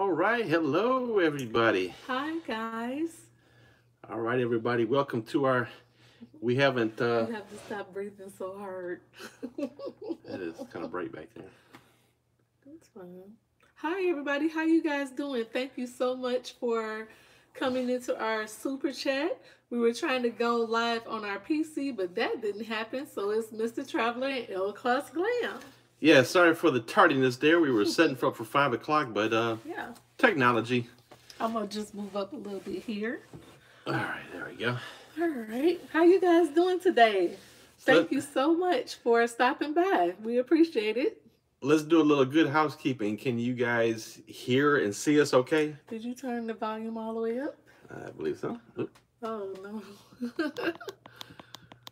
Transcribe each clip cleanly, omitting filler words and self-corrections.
All right, hello everybody. Hi guys. All right, everybody, welcome to our. We haven't. You have to stop breathing so hard. That is kind of bright back there. That's fine. Hi everybody. How you guys doing? Thank you so much for coming into our super chat. We were trying to go live on our PC, but that didn't happen. So it's Mr. Traveler and L Class Glam. Yeah, sorry for the tardiness there. We were setting for 5 o'clock, but Yeah. technology. I'm gonna just move up a little bit here. All right, there we go. All right. How you guys doing today? Thank you so much for stopping by. We appreciate it. Let's do a little good housekeeping. Can you guys hear and see us okay? Did you turn the volume all the way up? I believe so. Oop. Oh no.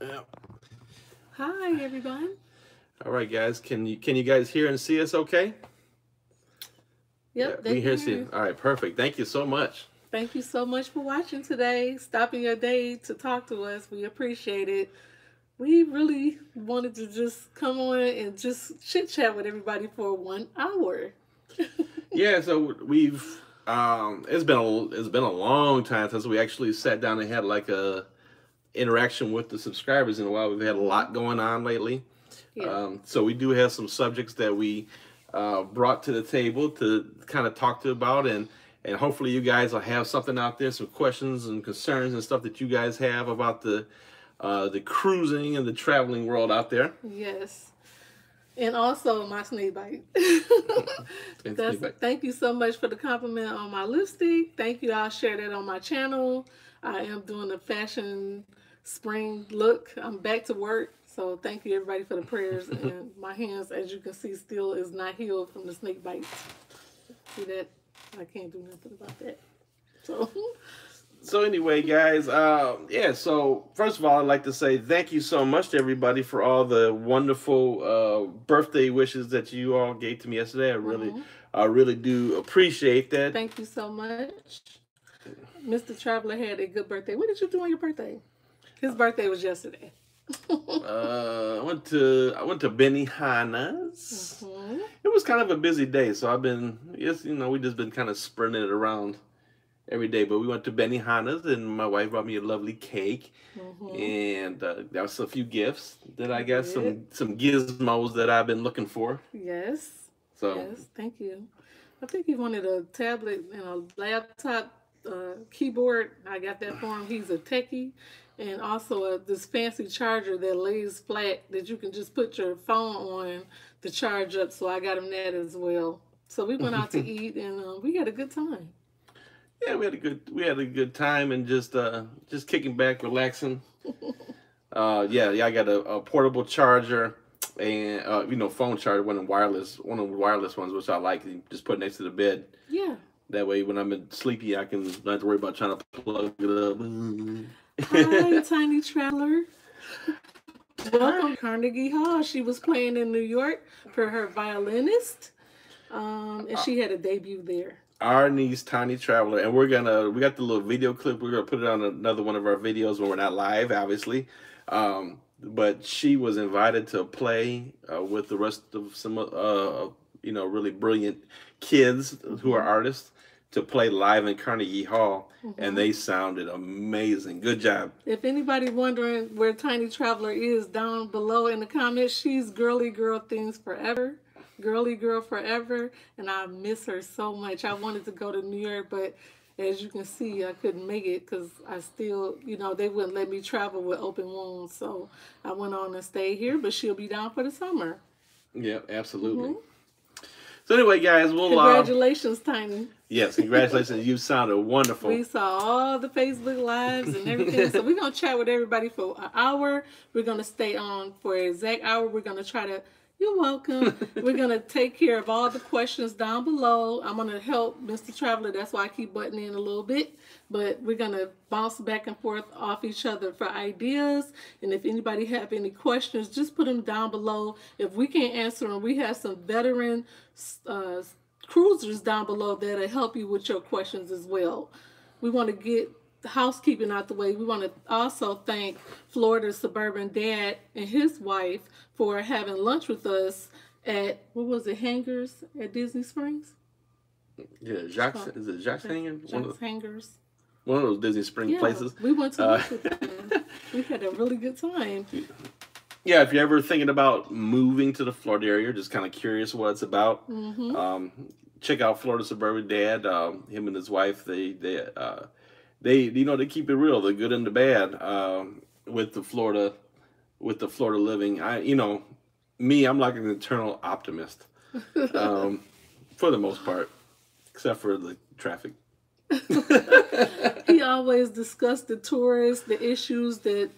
Yeah. Hi everyone. All right, guys. Can you guys hear and see us okay? Yep, yeah, we hear you. All right, perfect. Thank you so much. Thank you so much for watching today, stopping your day to talk to us. We appreciate it. We really wanted to just come on and just chit chat with everybody for 1 hour. Yeah, so we've it's been a long time since we actually sat down and had like a interaction with the subscribers in a while. We've had a lot going on lately. Yeah. So we do have some subjects that we brought to the table to kind of talk to about, and hopefully you guys will have something out there, some questions and concerns and stuff that you guys have about the cruising and the traveling world out there. Yes. And also my snake bite. Thank you so much for the compliment on my lipstick. Thank you. I'll share that on my channel. I am doing a fashion spring look. I'm back to work. So thank you everybody for the prayers. And my hands, as you can see, still is not healed from the snake bites. See that? I can't do nothing about that. So anyway, guys, yeah, so first of all, I'd like to say thank you so much to everybody for all the wonderful birthday wishes that you all gave to me yesterday. I really do appreciate that. Thank you so much. Mr. Traveler had a good birthday. What did you do on your birthday? His birthday was yesterday. I went to Benihana's. It was kind of a busy day, so I've been, we just been kind of spreading it around every day. But we went to Benihana's, and my wife brought me a lovely cake, and there was a few gifts that I got, some gizmos that I've been looking for. Yes. So yes, thank you. I think he wanted a tablet and a laptop keyboard. I got that for him. He's a techie. And also this fancy charger that lays flat that you can just put your phone on to charge up. So I got him that as well. So we went out to eat and we had a good time. Yeah, we had a good time and just kicking back, relaxing. I got a portable charger and phone charger, one of the wireless ones, which I like. You just put it next to the bed. Yeah. That way, when I'm sleepy, I can not have to worry about trying to plug it up. Hi, Tiny Traveler. Welcome to Carnegie Hall. She was playing in New York for her violinist, and she had a debut there. Our niece, Tiny Traveler, and we got the little video clip. We're gonna put it on another one of our videos when we're not live, obviously. But she was invited to play with the rest of some really brilliant kids who are artists, to play live in Carnegie Hall, and they sounded amazing. Good job. If anybody wondering where Tiny Traveler is, down below in the comments, she's Girly Girl Things Forever. Girly Girl Forever, and I miss her so much. I wanted to go to New York, but as you can see, I couldn't make it because I still, they wouldn't let me travel with open wounds, so I went on and stayed here, but she'll be down for the summer. Yeah, absolutely. So anyway, guys, congratulations, Tiny. Yes, congratulations. You sounded wonderful. We saw all the Facebook Lives and everything. So we're going to chat with everybody for an hour. We're going to stay on for an exact hour. We're going to try to... You're welcome. We're going to take care of all the questions down below. I'm going to help Mr. Traveler. That's why I keep butting in a little bit. But we're going to bounce back and forth off each other for ideas. And if anybody have any questions, just put them down below. If we can't answer them, we have some veteran cruisers down below that'll help you with your questions as well. We want to get housekeeping out the way. We want to also thank Florida's Suburban Dad and his wife for having lunch with us at, what was it, Hangers at Disney Springs? Yeah, It's Jacques, called is it Jacques Hanging? Jack's Hangers. One of those Disney Spring Yeah, places. we went to Uh, lunch with them. We had a really good time. yeah, if you're ever thinking about moving to the Florida area, just kind of curious what it's about, Mm-hmm. um, check out Florida Suburban Dad. Him and his wife, they they keep it real, the good and the bad, with the Florida living. Me, I'm like an eternal optimist, um, for the most part, except for the traffic. He always discussed the tourists, the issues that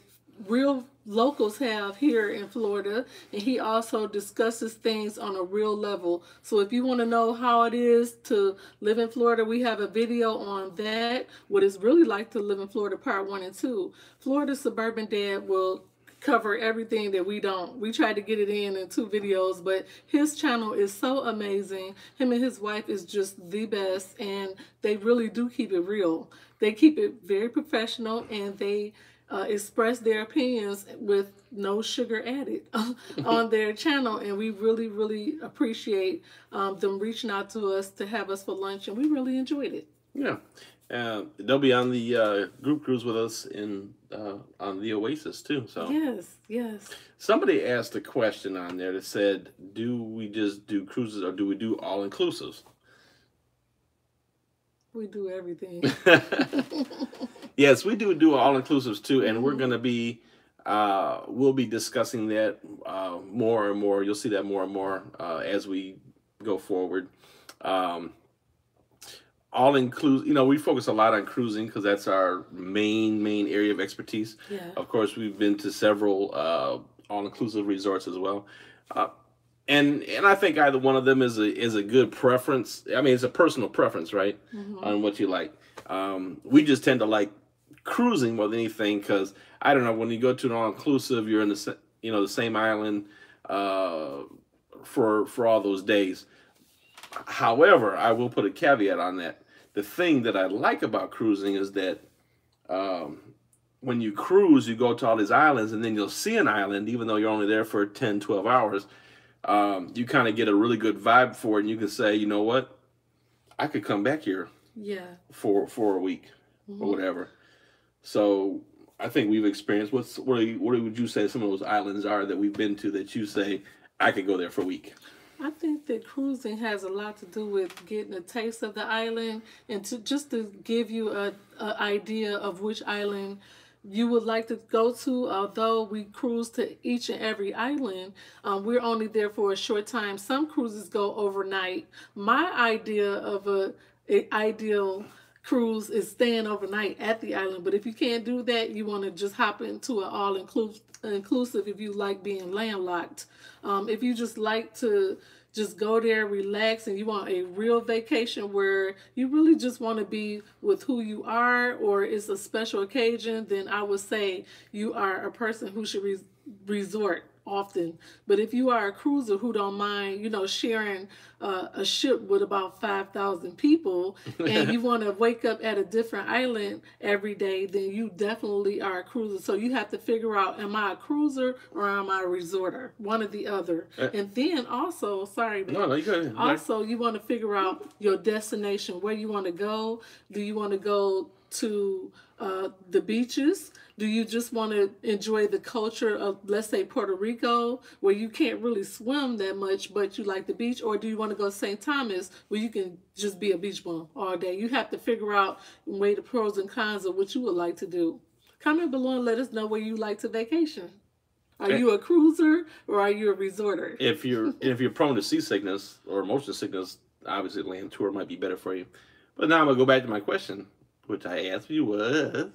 real locals have here in Florida, and he also discusses things on a real level. So if you want to know how it is to live in Florida, we have a video on that, what it's really like to live in Florida, part 1 and 2. Florida Suburban Dad will cover everything that we don't. We tried to get it in 2 videos, but his channel is so amazing. Him and his wife is just the best, and they really do keep it real. They keep it very professional, and they express their opinions with no sugar added on their channel, and we really, really appreciate them reaching out to us to have us for lunch, and we really enjoyed it. Yeah. They'll be on the group cruise with us on the Oasis too. So Yes, yes. somebody asked a question on there that said, "Do we just do cruises or do we do all inclusives?" We do everything. Yes, we do all inclusives too, and we're Mhm. gonna be we'll be discussing that more and more. You'll see that more and more as we go forward. Um, all inclusive, we focus a lot on cruising because that's our main area of expertise. Yeah. Of course, we've been to several all inclusive resorts as well. Uh, and I think either one of them is a good preference. I mean, it's a personal preference, right, Mm-hmm. on what you like. We just tend to like cruising more than anything because I don't know, when you go to an all inclusive, you're in the same island uh, for all those days. However, I will put a caveat on that. The thing that I like about cruising is that um, when you cruise, you go to all these islands, and then you'll see an island, even though you're only there for 10, 12 hours. You kind of get a really good vibe for it, and you can say, you know what, I could come back here Yeah. for a week or Mm-hmm. whatever. So I think we've experienced what would you say some of those islands are that we've been to that you say I could go there for a week? I think that cruising has a lot to do with getting a taste of the island, and to give you a idea of which island you would like to go to. Although we cruise to each and every island, we're only there for a short time. Some cruises go overnight. My idea of a ideal cruise is staying overnight at the island. But if you can't do that, you want to just hop into an all inclusive if you like being landlocked. If you just like to just go there, relax, and you want a real vacation where you really just want to be with who you are, or it's a special occasion, then I would say you are a person who should resort often. But if you are a cruiser who don't mind, sharing a ship with about 5,000 people, and you want to wake up at a different island every day, then you definitely are a cruiser. So you have to figure out, am I a cruiser or am I a resorter? One or the other. And then also, sorry, babe, No, you good. also you want to figure out your destination, where you want to go. Do you want to go to the beaches? Do you just want to enjoy the culture of, let's say, Puerto Rico, where you can't really swim that much, but you like the beach? Or do you want to go to St. Thomas, where you can just be a beach bum all day? You have to figure out and weigh the pros and cons of what you would like to do. Comment below and let us know where you like to vacation. Are you a cruiser or are you a resorter? If you're prone to seasickness or motion sickness, obviously land tour might be better for you. But now I'm gonna go back to my question, which I asked you was,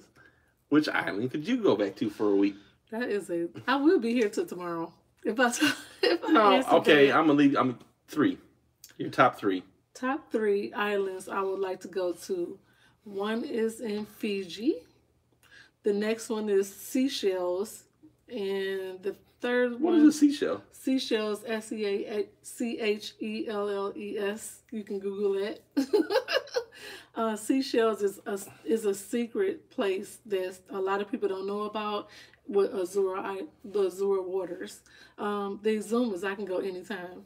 which island could you go back to for a week? That is a. I will be here till tomorrow. If I if I No, answer okay, that. I'm gonna leave. I'm three. Your top three. Top 3 islands I would like to go to. One is in Fiji. The next one is Seychelles, and the third What is one, a seashell? Seychelles, Seychelles. You can Google it. Seychelles is a secret place that a lot of people don't know about with the Azure waters. The Zoom is I can go anytime.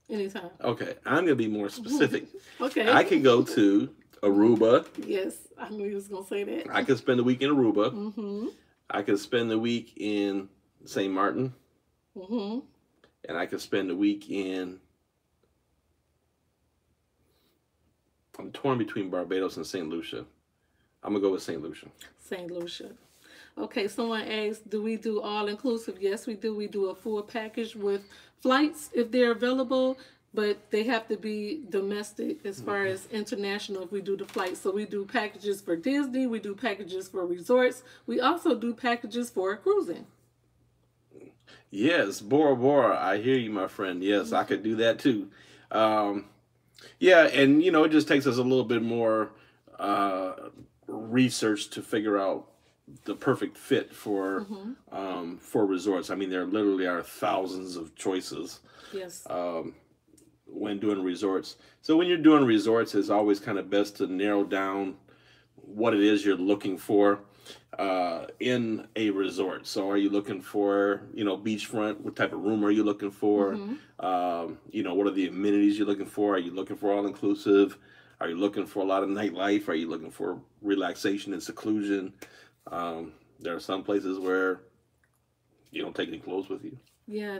Anytime. Okay, I'm gonna be more specific. Okay. I could go to Aruba. Yes, I knew you was gonna say that. I could spend the week in Aruba. Mm-hmm. I could spend the week in St. Martin. Mm-hmm. And I could spend the week in. I'm torn between Barbados and St. Lucia. I'm gonna go with St. Lucia. St. Lucia. Okay, someone asked, do we do all inclusive? Yes, we do. We do a full package with flights if they're available, but they have to be domestic as far as international if we do the flights. So we do packages for Disney, we do packages for resorts, we also do packages for cruising. Yes, Bora Bora, I hear you, my friend. Yes, I could do that too. Yeah, and you know, it just takes us a little bit more research to figure out the perfect fit for resorts. I mean, there literally are thousands of choices. Yes. When doing resorts. So when you're doing resorts, it's always kind of best to narrow down what it is you're looking for in a resort. So are you looking for, you know, beachfront? What type of room are you looking for? You know, what are the amenities you're looking for? Are you looking for all inclusive? Are you looking for a lot of nightlife? Are you looking for relaxation and seclusion? There are some places where you don't take any clothes with you. Yeah,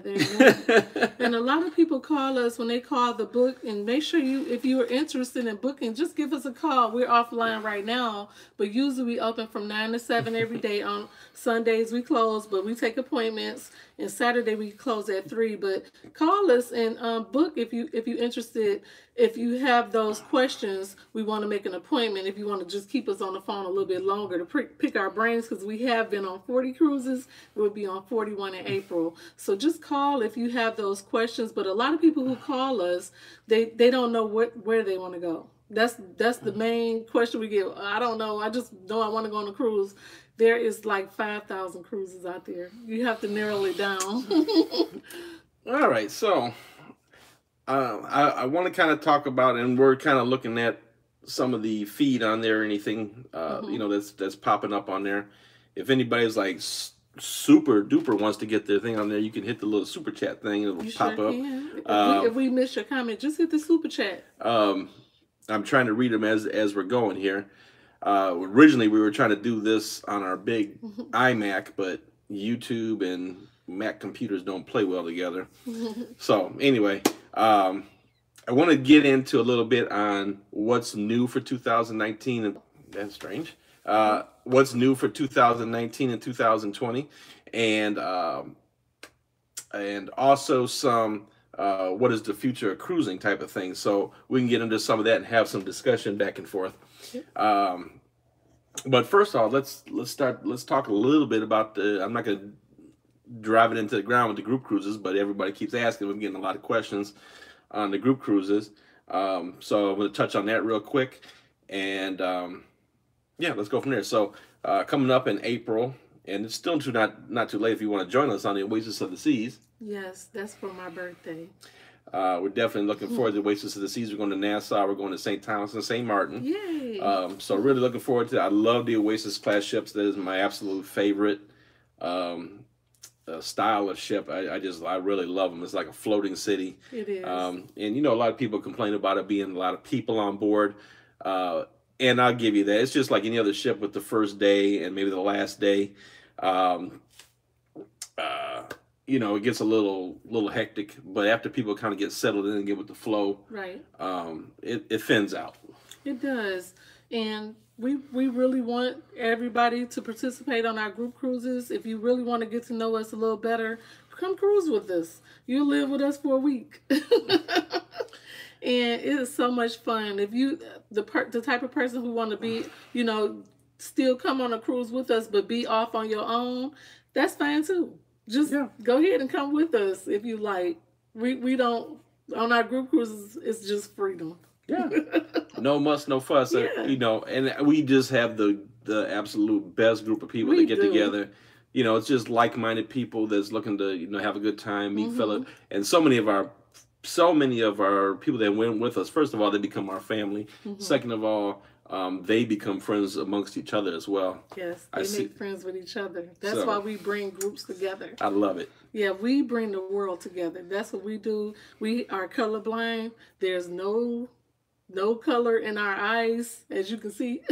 and a lot of people call us when they call the book, and make sure if you are interested in booking, just give us a call. We're offline right now, but usually we open from 9 to 7 every day. On Sundays we close, but we take appointments, and Saturday we close at 3. But call us and book if you're interested. If you have those questions, we want to make an appointment. If you want to just keep us on the phone a little bit longer to pick our brains, because we have been on 40 cruises, we'll be on 41 in April. So just call if you have those questions. But a lot of people who call us, they don't know where they want to go. That's the main question we get. I don't know. I just know I want to go on a cruise. There is like 5,000 cruises out there. You have to narrow it down. All right, so I want to kind of talk about, and we're kind of looking at some of the feed on there, anything you know that's popping up on there. If anybody's like super duper wants to get their thing on there, you can hit the little super chat thing, it'll pop up. If we miss your comment, just hit the super chat. I'm trying to read them as we're going here. Originally we were trying to do this on our big iMac, but YouTube and Mac computers don't play well together. So anyway, I want to get into a little bit on what's new for 2019, and that's strange. What's new for 2019 and 2020, and also some what is the future of cruising type of thing. So we can get into some of that and have some discussion back and forth. But first off, let's talk a little bit about the. I'm not going to drive it into the ground with the group cruises, but everybody keeps asking. We're getting a lot of questions on the group cruises. So I'm going to touch on that real quick, and yeah, let's go from there. So coming up in April, and it's still not too late if you want to join us on the Oasis of the Seas. Yes, that's for my birthday. We're definitely looking forward to the Oasis of the Seas. We're going to Nassau. We're going to St. Thomas and St. Martin. Yay! So really looking forward to it. I love the Oasis class ships. That is my absolute favorite style of ship. I really love them. It's like a floating city. It is. And you know, a lot of people complain about it being a lot of people on board. And I'll give you that. It's just like any other ship with the first day and maybe the last day. You know, it gets a little hectic, but after people kind of get settled in and get with the flow, right? It thins out. It does, and we really want everybody to participate on our group cruises. If you really want to get to know us a little better, come cruise with us. You'll live with us for a week. And it is so much fun. If you the type of person who want to be, you know, still come on a cruise with us, but be off on your own, that's fine too. Just go ahead and come with us if you like. We don't, on our group cruises, it's just freedom. Yeah. No muss, no fuss. You know, and we just have the absolute best group of people that get together. You know, it's just like-minded people that's looking to, you know, have a good time, meet fellow. And so many of our people that went with us, first of all, they become our family. Second of all, they become friends amongst each other as well. Yes, they make friends with each other. That's why we bring groups together. I love it. Yeah, we bring the world together. That's what we do. We are colorblind. There's no color in our eyes, as you can see.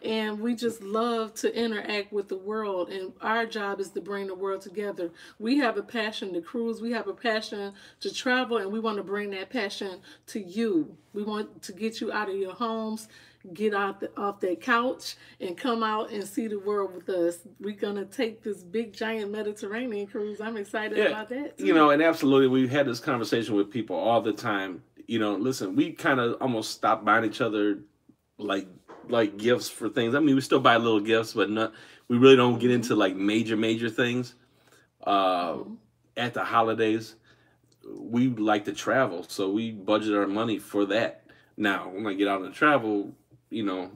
And we just love to interact with the world. And our job is to bring the world together. We have a passion to cruise. We have a passion to travel. And we want to bring that passion to you. We want to get you out of your homes, get off that couch, and come out and see the world with us. We're going to take this big, giant Mediterranean cruise. I'm excited about that, too. You know, and absolutely, we've had this conversation with people all the time. You know, listen, we kind of almost stopped buying each other like gifts for things. I mean, we still buy little gifts, but we really don't get into like major things. At the holidays, we like to travel, so we budget our money for that. Now, when I get out and travel, you know,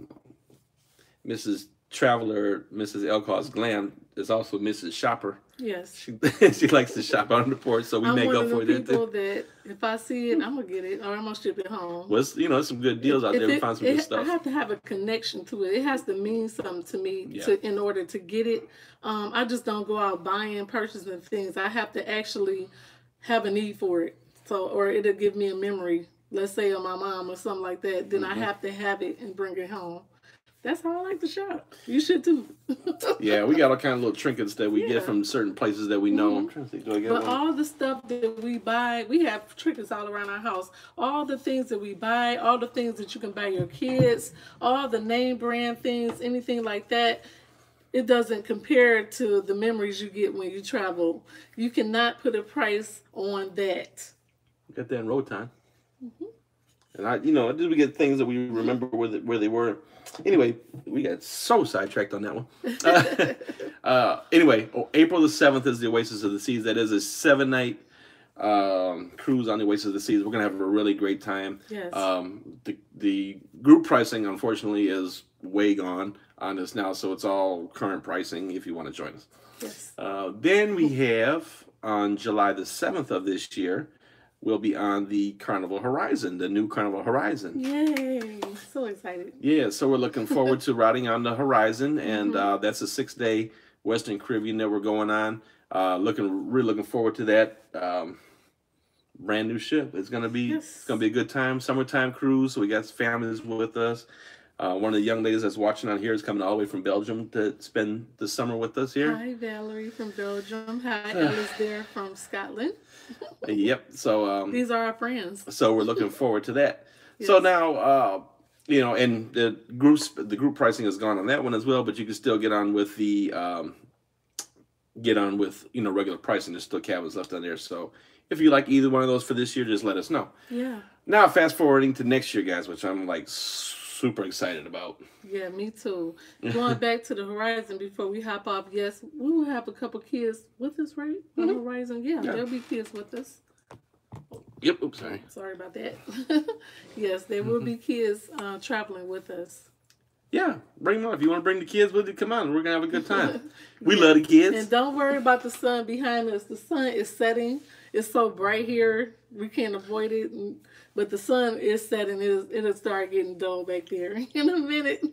Mrs. Traveler, Mrs. Elcott's Glam is also Mrs. Shopper. Yes. She likes to shop out on the porch, so we make up for it. I'm one of the people that if I see it, I'm going to get it, or I'm going to ship it home. Well, you know, there's some good deals out there. We find some good stuff. I have to have a connection to it. It has to mean something to me in order to get it. I just don't go out buying, purchasing things. I have to actually have a need for it. So, or it'll give me a memory, let's say of my mom or something like that. Then I have to have it and bring it home. That's how I like to shop. You should too. Yeah, we got all kind of little trinkets that we get from certain places that we know. I'm trying to think, do I get one? All the stuff that we buy, we have trinkets all around our house. All the things that we buy, all the things that you can buy your kids, all the name brand things, anything like that, it doesn't compare to the memories you get when you travel. You cannot put a price on that. Got that in road time. And we get things that we remember where they were. Anyway, we got so sidetracked on that one. Anyway, April the 7th is the Oasis of the Seas. That is a 7-night cruise on the Oasis of the Seas. We're going to have a really great time. Yes. The group pricing, unfortunately, is way gone on this now, so it's all current pricing if you want to join us. Yes. Then we have, on July the 7th of this year, we'll be on the Carnival Horizon, the new Carnival Horizon. Yay! So excited. Yeah, so we're looking forward to riding on the Horizon, and that's a 6-day Western Caribbean that we're going on. Really looking forward to that. Brand new ship. It's gonna be a good time. Summertime cruise. So we got families with us. One of the young ladies that's watching on here is coming all the way from Belgium to spend the summer with us here. Hi, Valerie from Belgium. Hi, Ellis there from Scotland. Yep. So these are our friends. So we're looking forward to that. Yes. So now, and the group pricing is gone on that one as well, but you can still get on with the regular pricing. There's still cabins left on there. So if you like either one of those for this year, just let us know. Yeah. Now fast forwarding to next year, guys, which I'm like super excited about. Yeah, me too. Going back to the Horizon before we hop off, yes, we will have a couple kids with us, right? On the Horizon. Yeah, there'll be kids with us. Yep. Oops, sorry. Sorry about that. Yes, there will be kids traveling with us. Yeah, bring them on. If you want to bring the kids with you, come on. We're going to have a good time. We love the kids. And don't worry about the sun behind us. The sun is setting. It's so bright here. We can't avoid it. But the sun is setting. It'll start getting dull back there in a minute.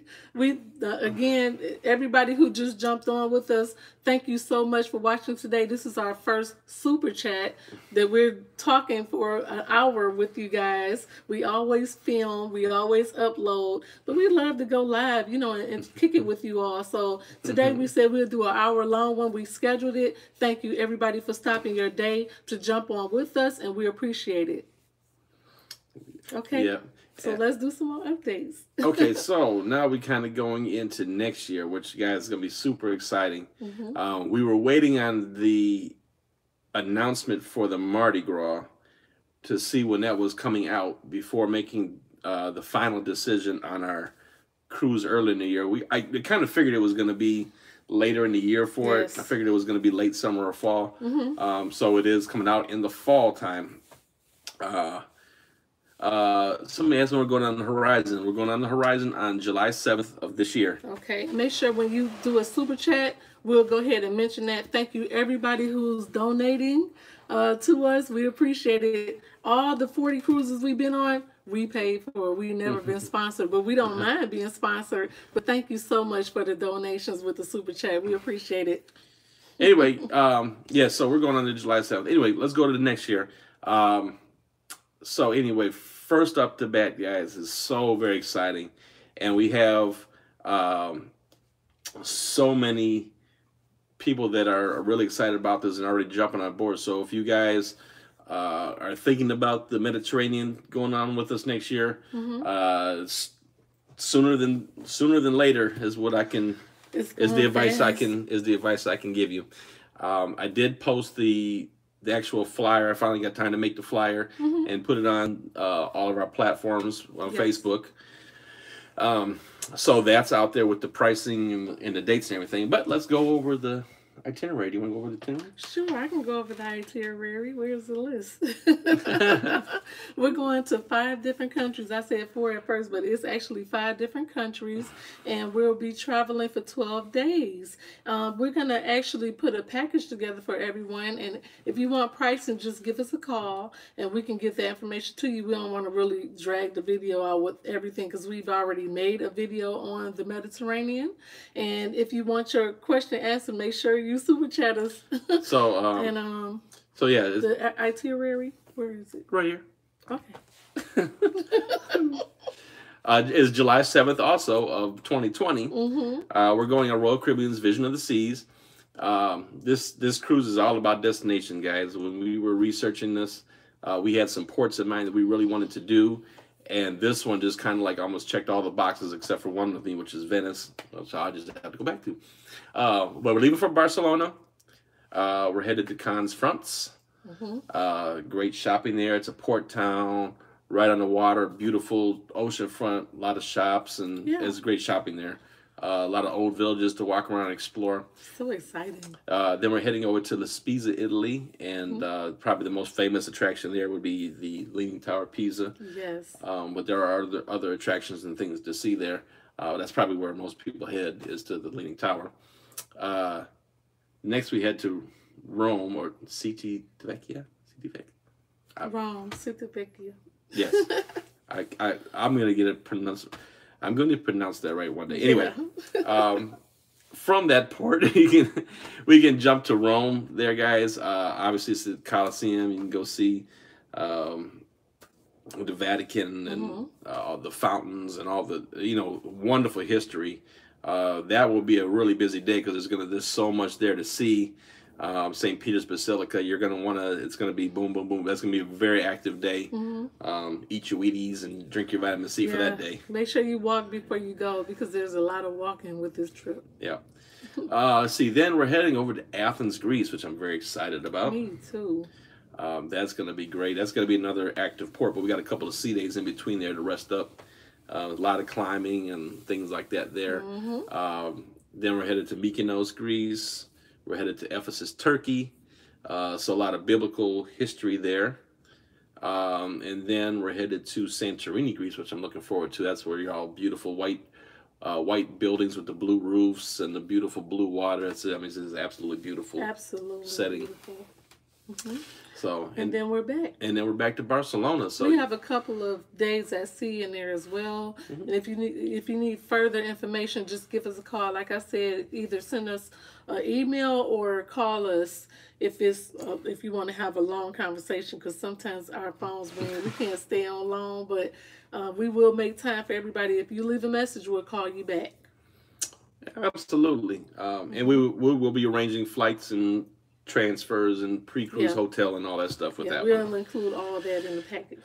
Again, everybody who just jumped on with us, thank you so much for watching today. This is our first super chat that we're talking for an hour with you guys. We always film. We always upload. But we love to go live, and kick it with you all. So today we said we'll do an hour-long one. We scheduled it. Thank you, everybody, for stopping your day to jump on with us, and we appreciate it. Okay. Yeah. So let's do some more updates. Okay, so now we're kind of going into next year, which, guys, is going to be super exciting. We were waiting on the announcement for the Mardi Gras to see when that was coming out before making the final decision on our cruise early in the year. I kind of figured it was going to be later in the year for it. I figured it was going to be late summer or fall. So it is coming out in the fall time. Somebody asked when we're going on the Horizon. We're going on the Horizon on July 7th of this year. Okay. Make sure when you do a super chat, we'll go ahead and mention that. Thank you, everybody who's donating to us. We appreciate it. All the 40 cruises we've been on, we paid for. We never been sponsored, but we don't mind being sponsored. But thank you so much for the donations with the super chat. We appreciate it. Anyway, yeah, so we're going on to July 7th. Anyway, let's go to the next year. So anyway, first up to bat, guys, is so very exciting. And we have so many people that are really excited about this and already jumping on board. So if you guys are thinking about the Mediterranean going on with us next year, sooner than later is what I can the advice I can give you. I did post the actual flyer. I finally got time to make the flyer and put it on all of our platforms on Facebook. So that's out there with the pricing and the dates and everything. But let's go over the itinerary. Do you want to go over the itinerary? Sure, I can go over the itinerary. Where's the list? We're going to 5 different countries. I said 4 at first, but it's actually 5 different countries, and we'll be traveling for 12 days. We're going to actually put a package together for everyone, and if you want pricing, just give us a call, and we can get the information to you. We don't want to really drag the video out with everything because we've already made a video on the Mediterranean, and if you want your question answered, make sure you super chat us. So, so yeah, the itinerary. Where is it? Right here. Okay. Is July 7th also of 2020. We're going on Royal Caribbean's Vision of the Seas. This cruise is all about destination, guys. When we were researching this, we had some ports in mind that we really wanted to do. And this one just kind of like almost checked all the boxes except for one of them, which is Venice, which I just have to go back to. But we're leaving from Barcelona. We're headed to Cannes, France. Great shopping there. It's a port town, right on the water, beautiful ocean front, a lot of shops, and it's great shopping there. A lot of old villages to walk around and explore. So exciting. Then we're heading over to La Spezia, Italy, and probably the most famous attraction there would be the Leaning Tower of Pisa. Yes. But there are other attractions and things to see there. That's probably where most people head, is to the Leaning Tower. Next we head to Rome, or Civitavecchia. Rome, Civitavecchia. Yes. I'm going to get it pronounced. I'm going to pronounce that right one day. Anyway, from that port, we can jump to Rome there, guys. Obviously, it's the Colosseum. You can go see the Vatican and the fountains and all the wonderful history. That will be a really busy day because there's so much there to see. St. Peter's Basilica, you're going to want to, it's going to be boom, boom, boom. That's going to be a very active day. Eat your Wheaties and drink your vitamin C for that day. Make sure you walk before you go because there's a lot of walking with this trip. Yeah. See, then we're heading over to Athens, Greece, which I'm very excited about. Me too. That's going to be great. That's going to be another active port, but we got a couple of sea days in between there to rest up. A lot of climbing and things like that there. Then we're headed to Mykonos, Greece. We're headed to Ephesus, Turkey. So a lot of biblical history there. And then we're headed to Santorini, Greece, which I'm looking forward to. That's where you're all beautiful white buildings with the blue roofs and the beautiful blue water. It's absolutely beautiful. Absolutely setting. Beautiful. So and then we're back. And then we're back to Barcelona. So we have a couple of days at sea in there as well. And if you need further information, just give us a call. Like I said, either send us an email or call us if you want to have a long conversation, because sometimes our phones ring. We can't stay on long, but we will make time for everybody. If you leave a message, we'll call you back. Absolutely. And we will be arranging flights and transfers and pre-cruise hotel and all that stuff with that. We'll include all that in the package.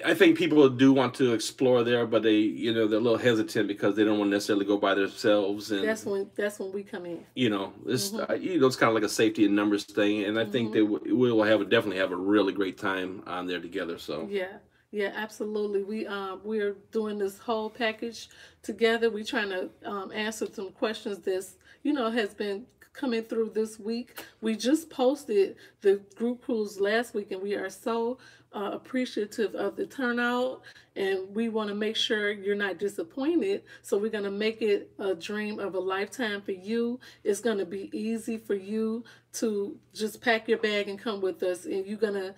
I think people do want to explore there, but they're a little hesitant because they don't want to necessarily go by themselves. And that's when we come in. It's it's kind of like a safety and numbers thing, and I think that we will definitely have a really great time on there together. So yeah, absolutely. We're doing this whole package together. We're trying to answer some questions that's has been coming through this week. We just posted the group cruise last week, and we are so appreciative of the turnout, and we want to make sure you're not disappointed. So we're going to make it a dream of a lifetime for you. It's going to be easy for you to just pack your bag and come with us, and you're going to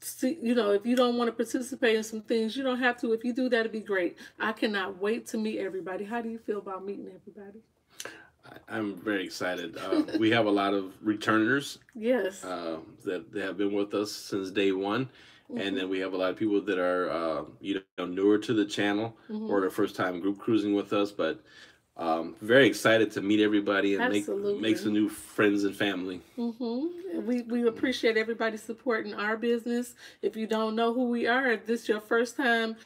see, if you don't want to participate in some things, you don't have to. If you do, that'd be great. I cannot wait to meet everybody. How do you feel about meeting everybody? I'm very excited. We have a lot of returners. Yes. That they have been with us since day one. And then Mm-hmm. we have a lot of people that are, newer to the channel or Mm-hmm. their first time group cruising with us. But very excited to meet everybody and make some Absolutely. new friends and family. We appreciate everybody supporting our business. If you don't know who we are, if this your first time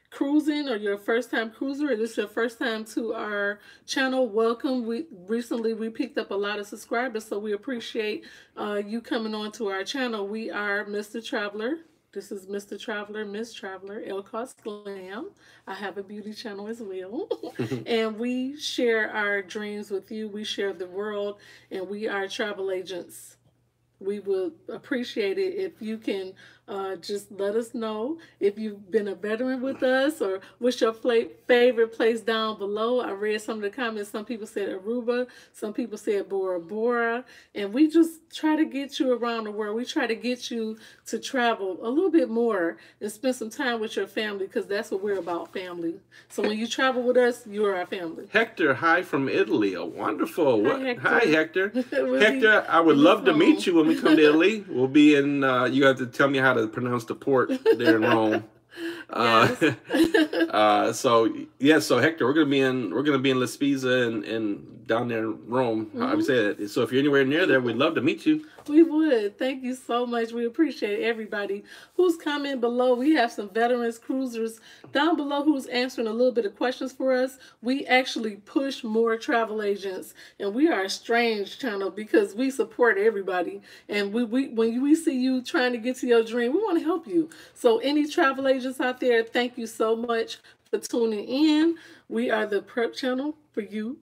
cruising or your first time cruiser, or this is your first time to our channel, welcome. We picked up a lot of subscribers, so we appreciate you coming on to our channel. We are Mr. Traveler. This is Mr. Traveler, Miss Traveler, El Cost Glam. I have a beauty channel as well. And we share our dreams with you. We share the world, and we are travel agents. We would appreciate it if you can just let us know if you've been a veteran with us or what's your favorite place down below. I read some of the comments. Some people said Aruba, some people said Bora Bora, and we just try to get you around the world. We try to get you to travel a little bit more and spend some time with your family, because that's what we're about, family. So when you travel with us, you're our family. Hector, hi from Italy. Oh, wonderful. Hi, What? Hector. Hi, Hector. We'll Hector, I would in love to home. meet you when we come to Italy. We'll be in, you have to tell me how to pronounce the port there in Rome. Yes. So Hector, we're gonna be in La Spezia and down there in Rome. How you say it? So if you're anywhere near there, we'd love to meet you. We would. Thank you so much. We appreciate everybody who's coming below. We have some veterans cruisers down below who's answering a little bit of questions for us. We actually push more travel agents, and we are a strange channel because we support everybody. And when we see you trying to get to your dream, we want to help you. So any travel agents out there, thank you so much for tuning in. We are the prep channel for you.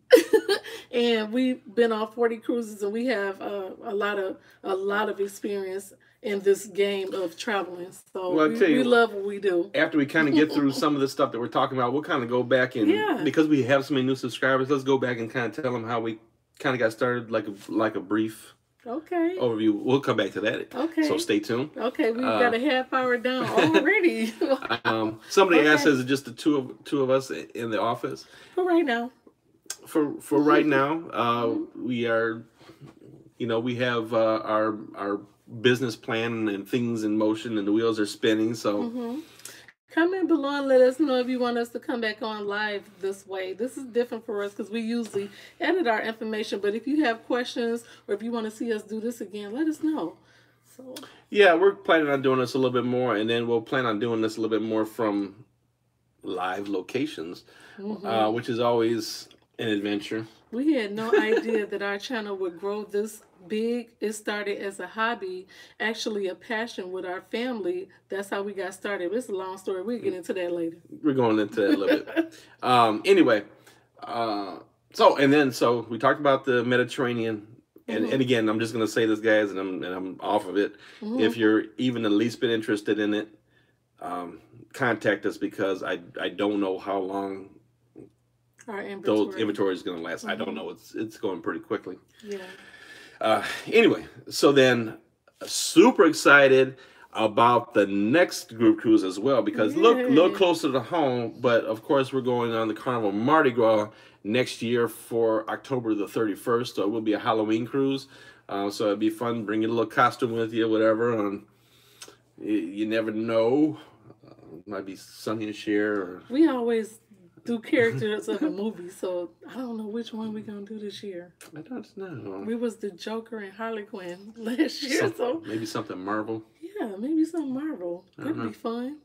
And we've been on 40 cruises, and we have a lot of experience in this game of traveling. So Well, we love what we do. After we kind of get through some of the stuff that we're talking about, we'll kind of go back and because we have so many new subscribers, let's go back and kind of tell them how we kind of got started, like a brief overview. We'll come back to that. Okay. So stay tuned. Okay, we've got a half hour down already. Somebody asked, is it just the two of us in the office? For right now. For right now, we are, we have our business plan and things in motion, and the wheels are spinning. So comment below and let us know if you want us to come back on live this way. This is different for us because we usually edit our information. But if you have questions or if you want to see us do this again, let us know. So yeah, we're planning on doing this a little bit more, and then we'll plan on doing this a little bit more from live locations, which is always an adventure. We had no idea that our channel would grow this big. It started as a hobby, actually a passion with our family. That's how we got started. It's a long story. We'll get into that later. We're going into that a little bit. Anyway, so we talked about the Mediterranean. And again, I'm just going to say this, guys, and I'm off of it. If you're even the least bit interested in it, contact us, because I don't know how long those inventory is going to last. I don't know. It's going pretty quickly. Yeah. Anyway, so then super excited about the next group cruise as well, because look closer to home. But of course, we're going on the Carnival Mardi Gras next year for October the 31st. So it will be a Halloween cruise. So it'd be fun. Bring your little costume with you, whatever. You never know. Might be Sonny and Cher. Or... We always do characters of a movie, so I don't know which one we're gonna do this year. I don't know. We was the Joker and Harley Quinn last year, so maybe something Marvel. Yeah, maybe some Marvel. That'd be fun.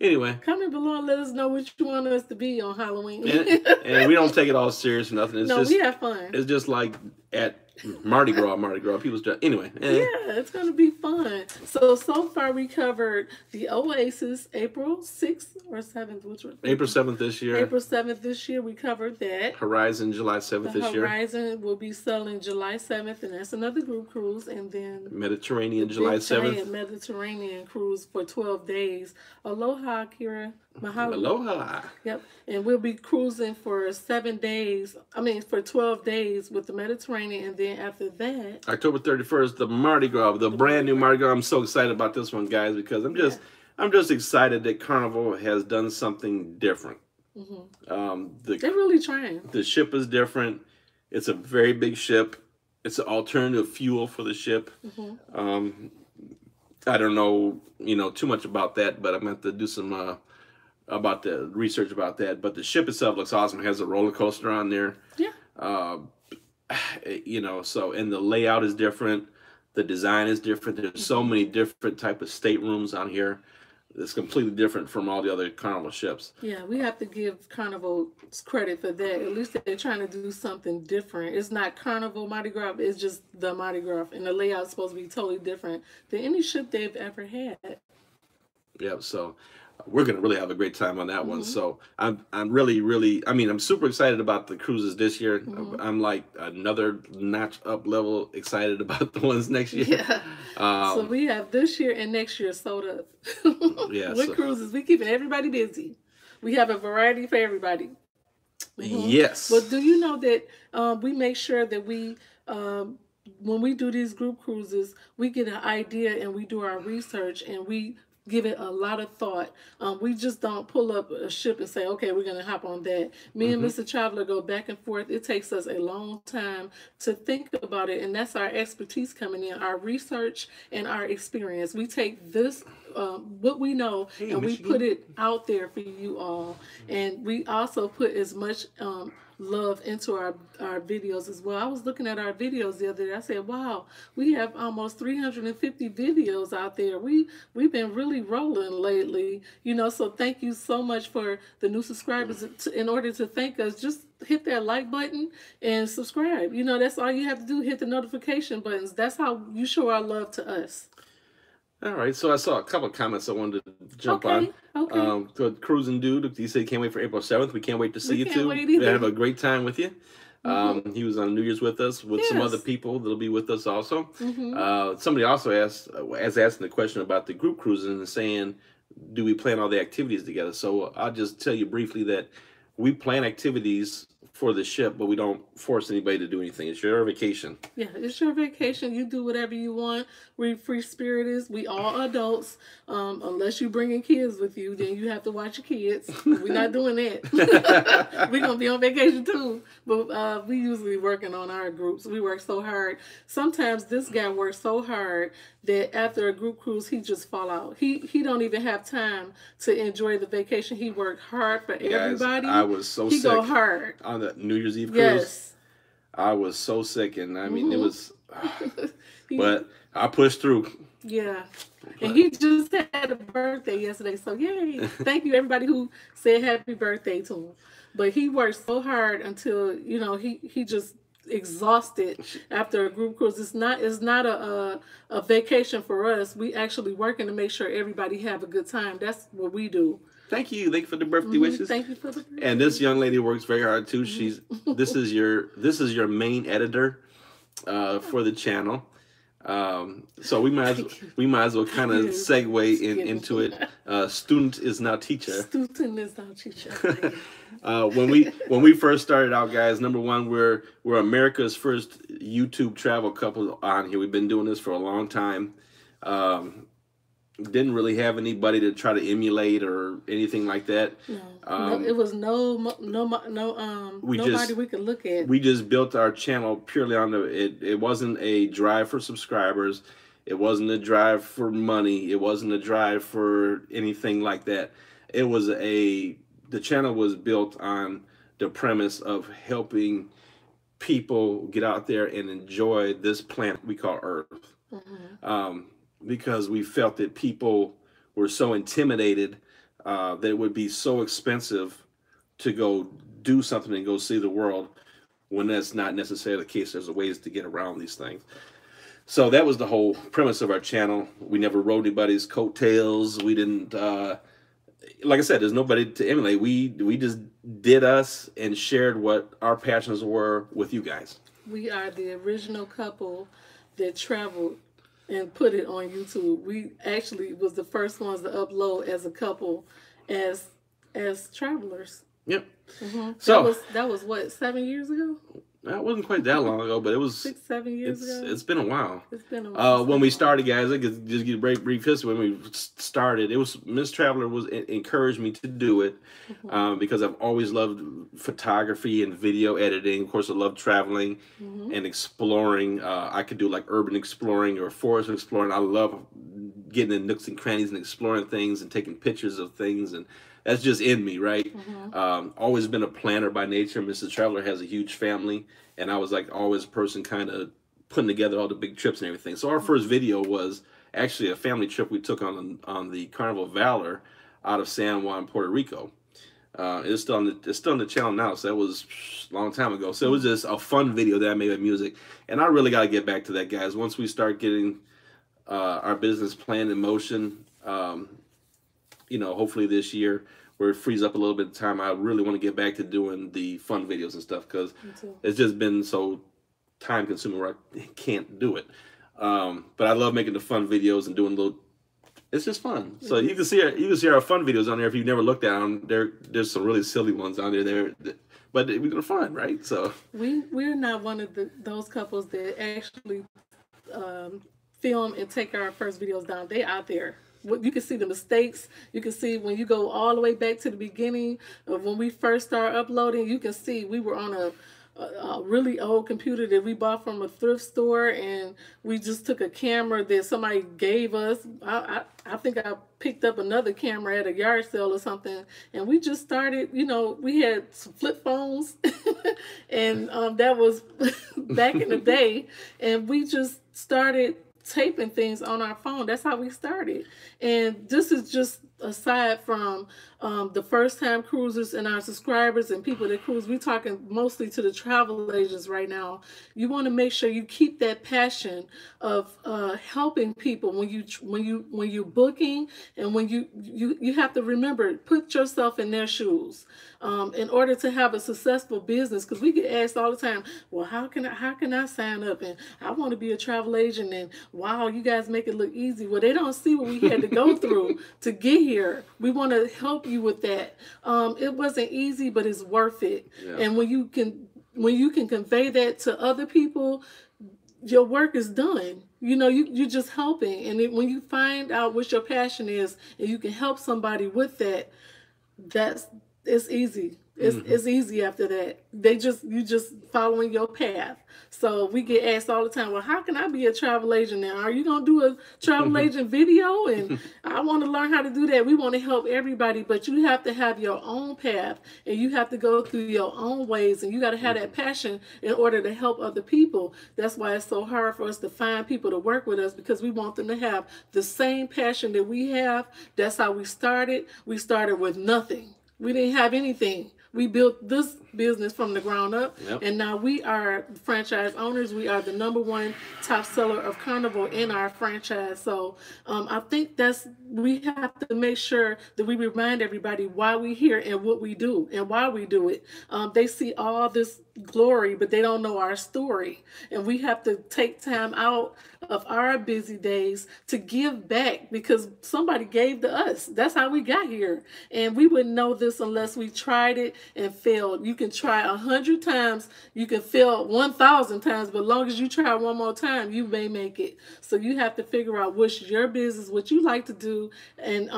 Anyway, comment below and let us know what you want us to be on Halloween. and we don't take it all serious or nothing. It's we have fun. It's just like at Mardi Gras. People's just anyway. Yeah, it's gonna be fun. So far we covered the Oasis, April 6th or 7th, which was April 7th this year. April 7th this year, we covered that. Horizon, July 7th this year. Horizon will be selling July 7th, and that's another group cruise. And then Mediterranean, July 7th. Mediterranean cruise for 12 days. Aloha, Kira. Mahalo. Aloha. Yep. And we'll be cruising for 7 days. For 12 days with the Mediterranean, and then then after that, October 31st, the Mardi Gras, the brand new Mardi Gras. I'm so excited about this one, guys, because I'm just excited that Carnival has done something different. They're really trying. The ship is different. It's a very big ship. It's an alternative fuel for the ship. I don't know, too much about that, but I'm going to have to do some about the research about that. But the ship itself looks awesome. It has a roller coaster on there. Yeah. So, and the layout is different. The design is different. There's so many different type of staterooms on here. It's completely different from all the other Carnival ships. Yeah, we have to give Carnival credit for that. At least they're trying to do something different. It's not Carnival Mardi Gras. It's just the Mardi Gras. And the layout's supposed to be totally different than any ship they've ever had. Yeah, so we're going to really have a great time on that one. So I'm really, I'm super excited about the cruises this year. I'm like another notch up level excited about the ones next year. Yeah. So we have this year and next year sold up. Yeah. With cruises, we keeping everybody busy. We have a variety for everybody. Yes. But do you know that we make sure that we, when we do these group cruises, we get an idea and we do our research and we give it a lot of thought. We just don't pull up a ship and say, okay, we're going to hop on that. Me and Mr. Traveler go back and forth. It takes us a long time to think about it. And that's our expertise coming in, our research and our experience. We take this, what we know, and we put it out there for you all. And we also put as much love into our videos as well. I was looking at our videos the other day. I said, wow, we have almost 350 videos out there. We've been really rolling lately, so thank you so much for the new subscribers. In order to thank us, just hit that like button and subscribe. That's all you have to do. Hit the notification buttons. That's how you show our love to us. All right, so I saw a couple of comments I wanted to jump on. Okay. Good Cruising Dude, he said he can't wait for April 7th. We can't wait to see you too. We have a great time with you. He was on New Year's with us, with some other people that'll be with us also. Somebody also asking the question about the group cruising and saying, do we plan all the activities together? So I'll just tell you briefly that we plan activities for the ship, but we don't force anybody to do anything. It's your vacation. Yeah, it's your vacation. You do whatever you want. We're free spirited. We all adults. Unless you bringing kids with you, then you have to watch your kids. We're not doing that. We're gonna be on vacation too. But we usually working on our groups. We work so hard. Sometimes this guy works so hard that after a group cruise, he just fall out. He don't even have time to enjoy the vacation. He worked hard for everybody. I was so sick. He go hard on the New Year's Eve cruise. Yes. I was so sick, and I mean, it was, but I pushed through. Yeah. And he just had a birthday yesterday, so yay. Thank you, everybody who said happy birthday to him. But he worked so hard until, he just exhausted after a group cruise. It's not a vacation for us. We actually working to make sure everybody have a good time. That's what we do. Thank you for the birthday wishes. Thank you for the birthday. And this young lady works very hard too. This is your main editor for the channel. So we might as well kind of segue into it. Student is now teacher. Student is now teacher. When we first started out, guys, number one, we're America's first YouTube travel couple on here. We've been doing this for a long time. Didn't really have anybody to try to emulate or anything like that. No, it was nobody we could look at. We just built our channel purely on it wasn't a drive for subscribers. It wasn't a drive for money. It wasn't a drive for anything like that. The channel was built on the premise of helping people get out there and enjoy this planet we call Earth. Because we felt that people were so intimidated that it would be so expensive to go do something and go see the world, when that's not necessarily the case. There's ways to get around these things. So that was the whole premise of our channel. We never rode anybody's coattails. We didn't, like I said, there's nobody to emulate. We just did us and shared what our passions were with you guys. We are the original couple that traveled and put it on YouTube. We actually was the first ones to upload as a couple, as travelers. Yep. So that was what, 7 years ago? Well, it wasn't quite that long ago, but it was. 6, 7 years ago. It's been a while. It's been a When we started, guys, I could just get a brief history. When we started, it was Miss Traveler was encouraged me to do it because I've always loved photography and video editing. Of course, I love traveling and exploring. I could do like urban exploring or forest exploring. I love getting in nooks and crannies and exploring things and taking pictures of things, and that's just in me, right? Always been a planner by nature. Mrs. Traveler has a huge family, and I was like always a person kind of putting together all the big trips and everything. So our first video was actually a family trip we took on the Carnival Valor out of San Juan, Puerto Rico. It's still on the channel now, so that was a long time ago. So it was just a fun video that I made with music, and I really got to get back to that, guys. Once we start getting our business plan in motion, hopefully this year, where it frees up a little bit of time, I really want to get back to doing the fun videos and stuff, because it's just been so time consuming where I can't do it. But I love making the fun videos and doing little. It's just fun. So you can see our fun videos on there. If you've never looked at them, there's some really silly ones on there. But they're fun, right? So we're not one of those couples that actually film and take our first videos down. They out there. You can see the mistakes. You can see when you go all the way back to the beginning of when we first started uploading. You can see we were on a really old computer that we bought from a thrift store, and we just took a camera that somebody gave us. I think I picked up another camera at a yard sale or something, and we just started. We had some flip phones, and that was back in the day, and we just started taping things on our phone. That's how we started. And this is just aside from the first time cruisers and our subscribers and people that cruise. We're talking mostly to the travel agents right now. You want to make sure you keep that passion of helping people when you're booking, and when you have to remember, put yourself in their shoes in order to have a successful business. Because we get asked all the time, well, how can I sign up, and I want to be a travel agent, and wow, you guys make it look easy. Well, they don't see what we had to go through to get here. We want to help you with that. It wasn't easy, but it's worth it. Yeah. And when you can convey that to other people, your work is done. You're just helping. And when you find out what your passion is, and you can help somebody with that, it's easy. It's easy after that. You just following your path. So we get asked all the time, well, how can I be a travel agent now? Are you going to do a travel agent video? And I want to learn how to do that. We want to help everybody, but you have to have your own path, and you have to go through your own ways, and you got to have that passion in order to help other people. That's why it's so hard for us to find people to work with us, because we want them to have the same passion that we have. That's how we started. We started with nothing. We didn't have anything. We built this business from the ground up, and now we are franchise owners. We are the #1 top seller of Carnival in our franchise. So I think we have to make sure that we remind everybody why we're here and what we do and why we do it. They see all this glory, but they don't know our story, and we have to take time out of our busy days to give back, because somebody gave to us. That's how we got here, and we wouldn't know this unless we tried it and failed. You can try 100 times, you can fail 1,000 times, but as long as you try one more time, you may make it. So you have to figure out what's your business, what you like to do, and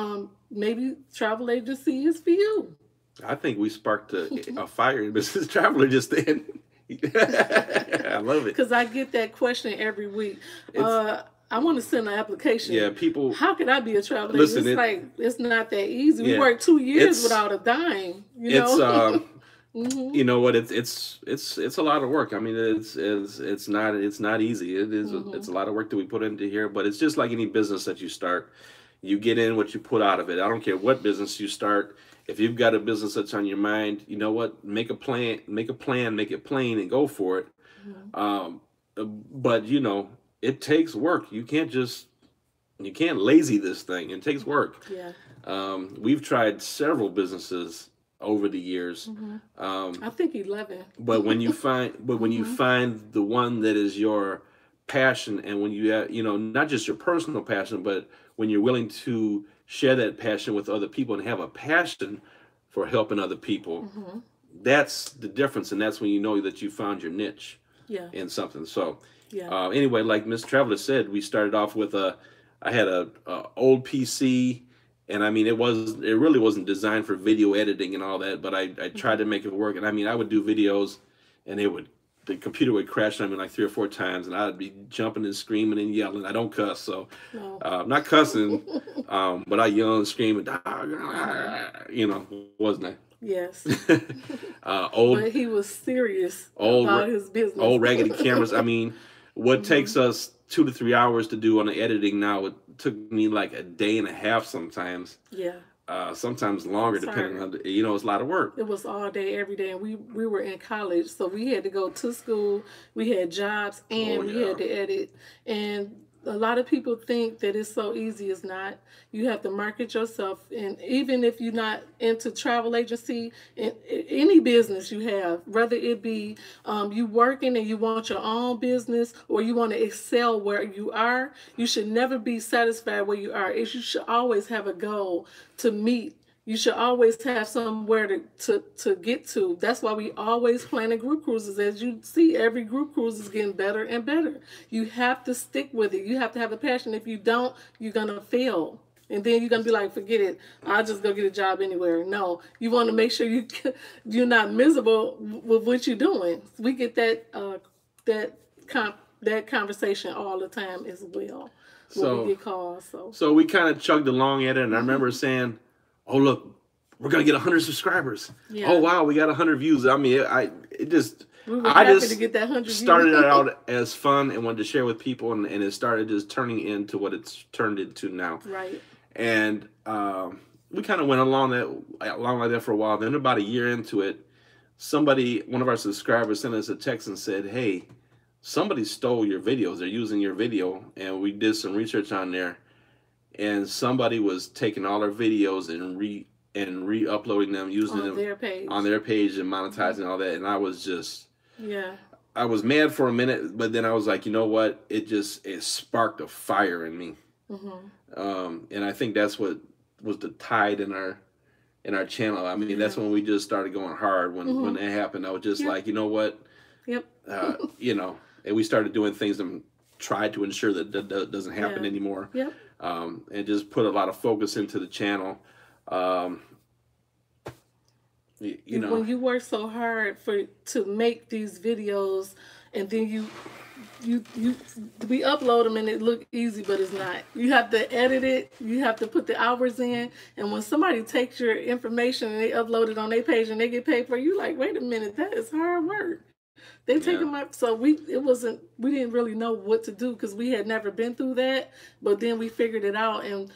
maybe travel agency is for you. I think we sparked a fire in Mrs. Traveler just then. I love it. Because I get that question every week. I want to send an application. Yeah, people. How can I be a travel agent? It's not that easy. We worked 2 years without a dime. You know what? It's a lot of work. I mean, it's not easy. It is. It's a lot of work that we put into here. But it's just like any business that you start. You get in what you put out of it. I don't care what business you start. If you've got a business that's on your mind, you know what? Make a plan, make it plain, and go for it. But it takes work. You can't lazy this thing. It takes work. Yeah. We've tried several businesses over the years. I think 11. But when you find the one that is your passion, and when you have, not just your personal passion, but when you're willing to share that passion with other people and have a passion for helping other people, that's the difference, and that's when you know that you found your niche Yeah. in something. So Yeah. anyway, like Miss Traveler said, we started off with I had a old PC, and I mean it really wasn't designed for video editing and all that, but I tried to make it work, and I mean I would do videos, and the computer would crash on me like 3 or 4 times, and I'd be jumping and screaming and yelling. I don't cuss, so No. not cussing, but I yell and scream and wasn't I? Yes. Old But he was serious old about his business. old raggedy cameras. I mean, what takes us 2 to 3 hours to do on the editing now, it took me like a day and a half sometimes. Yeah. Sometimes longer, depending on it's a lot of work. It was all day, every day, and we were in college, so we had to go to school. We had jobs, and we had to edit. And a lot of people think that it's so easy. It's not. You have to market yourself, and even if you're not into travel agency, in any business you have, whether it be you working and you want your own business, or you want to excel where you are, you should never be satisfied where you are. You should always have a goal to meet. You should always have somewhere to get to. That's why we always plan group cruises. As you see, every group cruise is getting better and better. You have to stick with it. You have to have a passion. If you don't, you're going to fail. And then you're going to be like, forget it. I'll just go get a job anywhere. No, you want to make sure you're not miserable with what you're doing. We get that conversation all the time as well when we get calls. So we kind of chugged along at it, and I remember saying, "Oh look, we're gonna get 100 subscribers. Yeah. Oh wow, we got 100 views." I mean, I just to get that 100 started it out as fun and wanted to share with people, and it started just turning into what it's turned into now. Right. And we kind of went along like that for a while. Then about a year into it, one of our subscribers, sent us a text and said, "Hey, somebody stole your videos. They're using your video," and we did some research on there. And somebody was taking all our videos and re-uploading them, using them on their page and monetizing all that. And I was just, I was mad for a minute, but then I was like, you know what? It sparked a fire in me. And I think that's what was the tide in our channel. I mean, that's when we just started going hard. When that happened, I was just like, you know what? Yep. And we started doing things and tried to ensure that doesn't happen anymore. Yep. And just put a lot of focus into the channel. When you work so hard to make these videos, and then we upload them and it look easy, but it's not. You have to edit it. You have to put the hours in. And when somebody takes your information and they upload it on their page and they get paid for it, you like, wait a minute, that is hard work. They take them up, so we didn't really know what to do because we had never been through that. But then we figured it out, and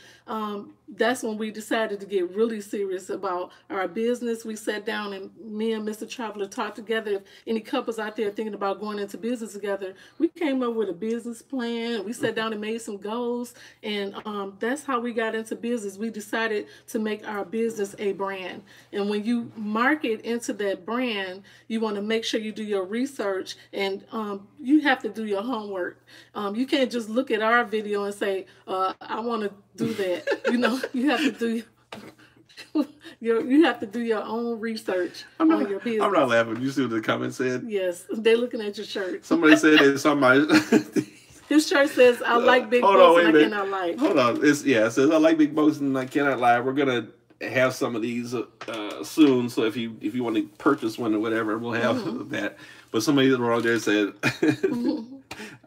that's when we decided to get really serious about our business. We sat down, and me and Mr. Traveler talked together. If any couples out there thinking about going into business together, we came up with a business plan. We sat down and made some goals, and that's how we got into business. We decided to make our business a brand, and when you market into that brand, you want to make sure you do your research, and you have to do your homework. You can't just look at our video and say, I want to do that. You have to do you have to do your own research on your business. I'm not laughing. You see what the comment said? Yes, they're looking at your shirt. Somebody said it. Somebody. His shirt says, "I like big boats and I cannot lie." Hold on. It says, "I like big boats and I cannot lie." We're gonna have some of these soon. So if you want to purchase one or whatever, we'll have that. But somebody wrote there said,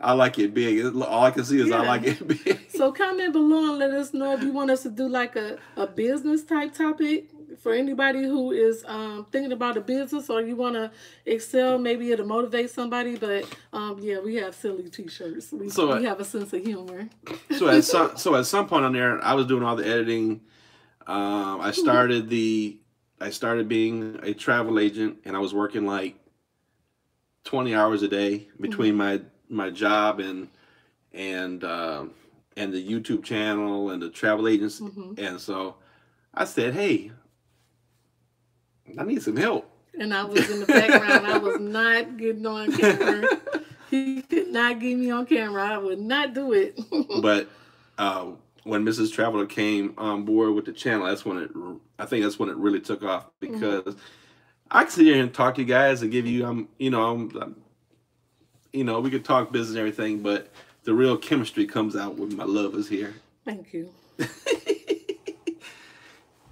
"I like it big." All I can see is I like it big. So comment below and let us know if you want us to do like a business type topic for anybody who is thinking about a business, or you want to excel. Maybe it'll motivate somebody. But we have silly t-shirts. We have a sense of humor. So at some point on there, I was doing all the editing. I started being a travel agent, and I was working like 20 hours a day between my job and the YouTube channel and the travel agents. And so I said, "Hey, I need some help." And I was in the background. I was not getting on camera. He could not get me on camera. I would not do it. But when Mrs. Traveler came on board with the channel, I think that's when it really took off, because I can sit here and talk to you guys and give you, we could talk business and everything, but the real chemistry comes out when my love is here. Thank you.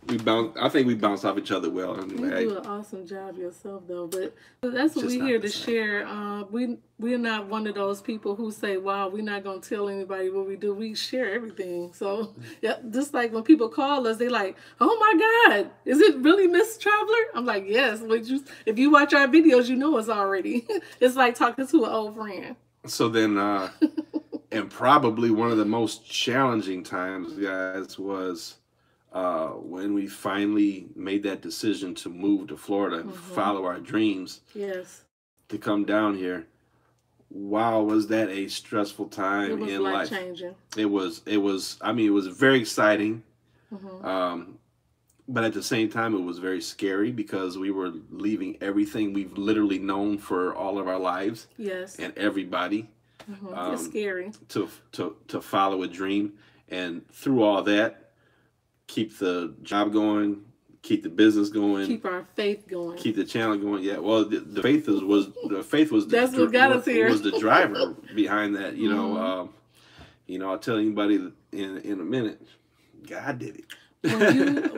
I think we bounce off each other well. Anyway. You do an awesome job yourself, though. But that's what we're here to share. We're not one of those people who say, "Wow, we're not gonna tell anybody what we do." We share everything. So yeah, just like when people call us, they like, "Oh my God, is it really Miss Traveler?" I'm like, "Yes." If you watch our videos, you know us already. It's like talking to an old friend. So then, and probably one of the most challenging times, guys, was when we finally made that decision to move to Florida and follow our dreams. Yes. To come down here. Wow, was that a stressful time in life? It was life-changing. It was. I mean, it was very exciting. But at the same time, it was very scary because we were leaving everything we've literally known for all of our lives. Yes. And everybody. It's scary. To follow a dream, and through all that, keep the job going, keep the business going, keep our faith going, keep the channel going. Yeah, well, the faith was that's what got us here. Was the driver behind that. I'll tell anybody in a minute. God did it.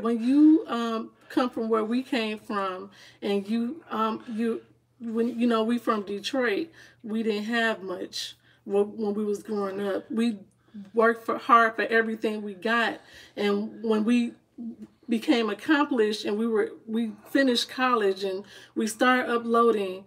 When you come from where we came from, and we from Detroit, we didn't have much when we was growing up. We worked hard for everything we got, and when we became accomplished and we finished college and we started uploading,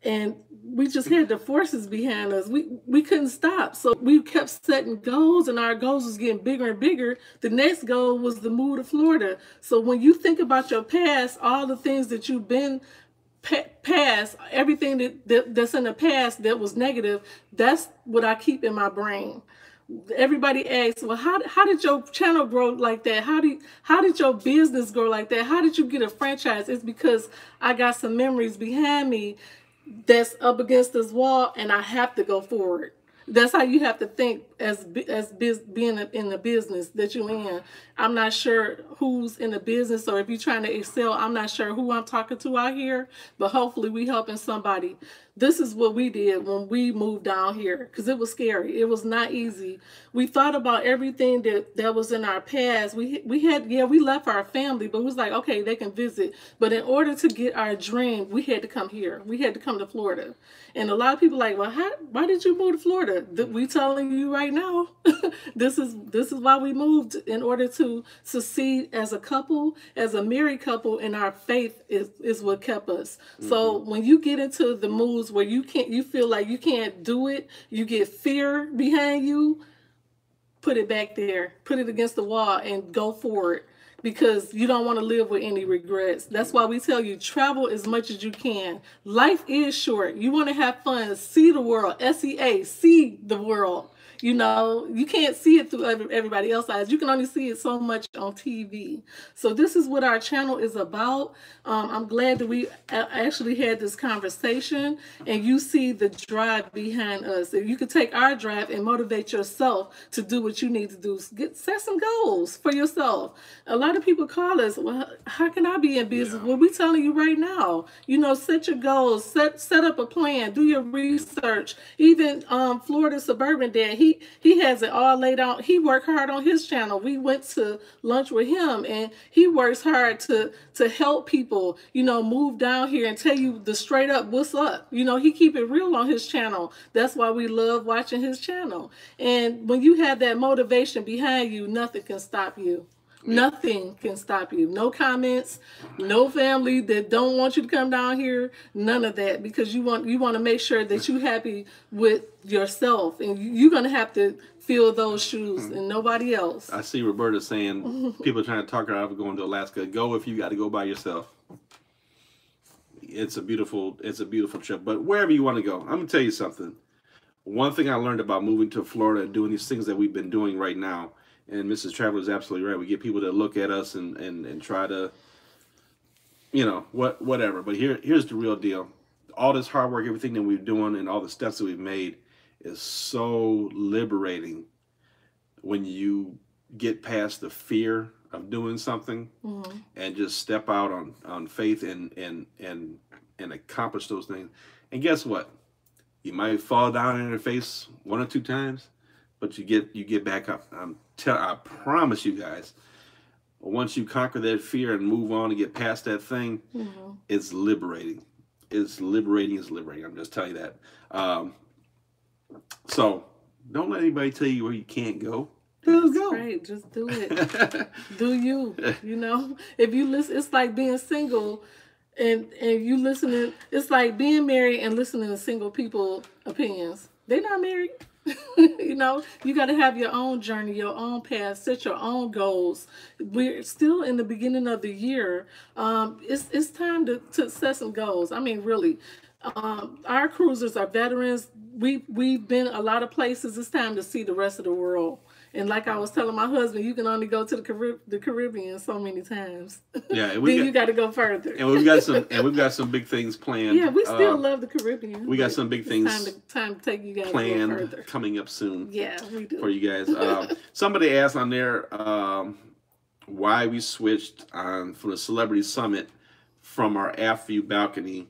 and we just had the forces behind us. We couldn't stop, so we kept setting goals, and our goals was getting bigger and bigger. The next goal was to move to Florida. So when you think about your past, all the things that you've been past, everything that's in the past that was negative, that's what I keep in my brain. Everybody asks, well, how did your channel grow like that? How did your business grow like that? How did you get a franchise? It's because I got some memories behind me that's up against this wall, and I have to go forward. That's how you have to think as being in the business that you're in. I'm not sure who's in the business, or if you're trying to excel, I'm not sure who I'm talking to out here, but hopefully we helping somebody. This is what we did when we moved down here, because it was scary. It was not easy. We thought about everything that was in our past. We left our family, but it was like, okay, they can visit. But in order to get our dream, we had to come here. We had to come to Florida. And a lot of people are like, well, why did you move to Florida? We telling you right now, this is why we moved, in order to succeed as a couple, as a married couple, and our faith is what kept us. So when you get into the moves where you feel like you can't do it, you get fear behind you, put it back there, put it against the wall, and go forward, because you don't want to live with any regrets. That's why we tell you, travel as much as you can. Life is short. You want to have fun, see the world, SEA, see the world. You can't see it through everybody else's eyes. You can only see it so much on TV. So this is what our channel is about. I'm glad that we actually had this conversation, and you see the drive behind us. If you could take our drive and motivate yourself to do what you need to do, set some goals for yourself. A lot of people call us, well, how can I be in business? Yeah. Well, we're telling you right now, set your goals, set up a plan, do your research. Even Florida Suburban Dad, he has it all laid out. He worked hard on his channel. We went to lunch with him, and he works hard to help people, move down here and tell you the straight up what's up. He keep it real on his channel. That's why we love watching his channel. And when you have that motivation behind you, nothing can stop you. Nothing can stop you. No comments, no family that don't want you to come down here, none of that, because you want to make sure that you're happy with yourself, and you're going to have to fill those shoes and nobody else. I see Roberta saying people are trying to talk her out of going to Alaska. Go if you got to go by yourself. It's a beautiful trip, but wherever you want to go, I'm going to tell you something. One thing I learned about moving to Florida and doing these things that we've been doing right now, and Mrs. Traveler is absolutely right. We get people to look at us and try to, whatever. But here's the real deal. All this hard work, everything that we're doing, and all the steps that we've made is so liberating when you get past the fear of doing something Mm-hmm. and just step out on faith and accomplish those things. And guess what? You might fall down in your face 1 or 2 times, but you get back up. I promise you guys, once you conquer that fear and move on and get past that thing, Mm-hmm. it's liberating. It's liberating. It's liberating. I'm just telling you that. So don't let anybody tell you where you can't go. Just go. Right, just do it. Do you? You know, if you listen, it's like being single, and you listening. It's like being married and listening to single people opinions. They're not married. You know, you got to have your own journey, your own path, set your own goals. We're still in the beginning of the year. It's time to set some goals. I mean, really, our cruisers are veterans. We've been a lot of places. It's time to see the rest of the world. And like I was telling my husband, you can only go to the Caribbean so many times. Yeah, and then you got to go further. And we've got some big things planned. Yeah, we still love the Caribbean. We got some big things time to take you guys planned further. coming up soon. Yeah, we do. For you guys. Somebody asked on there why we switched from the Celebrity Summit from our aft view balcony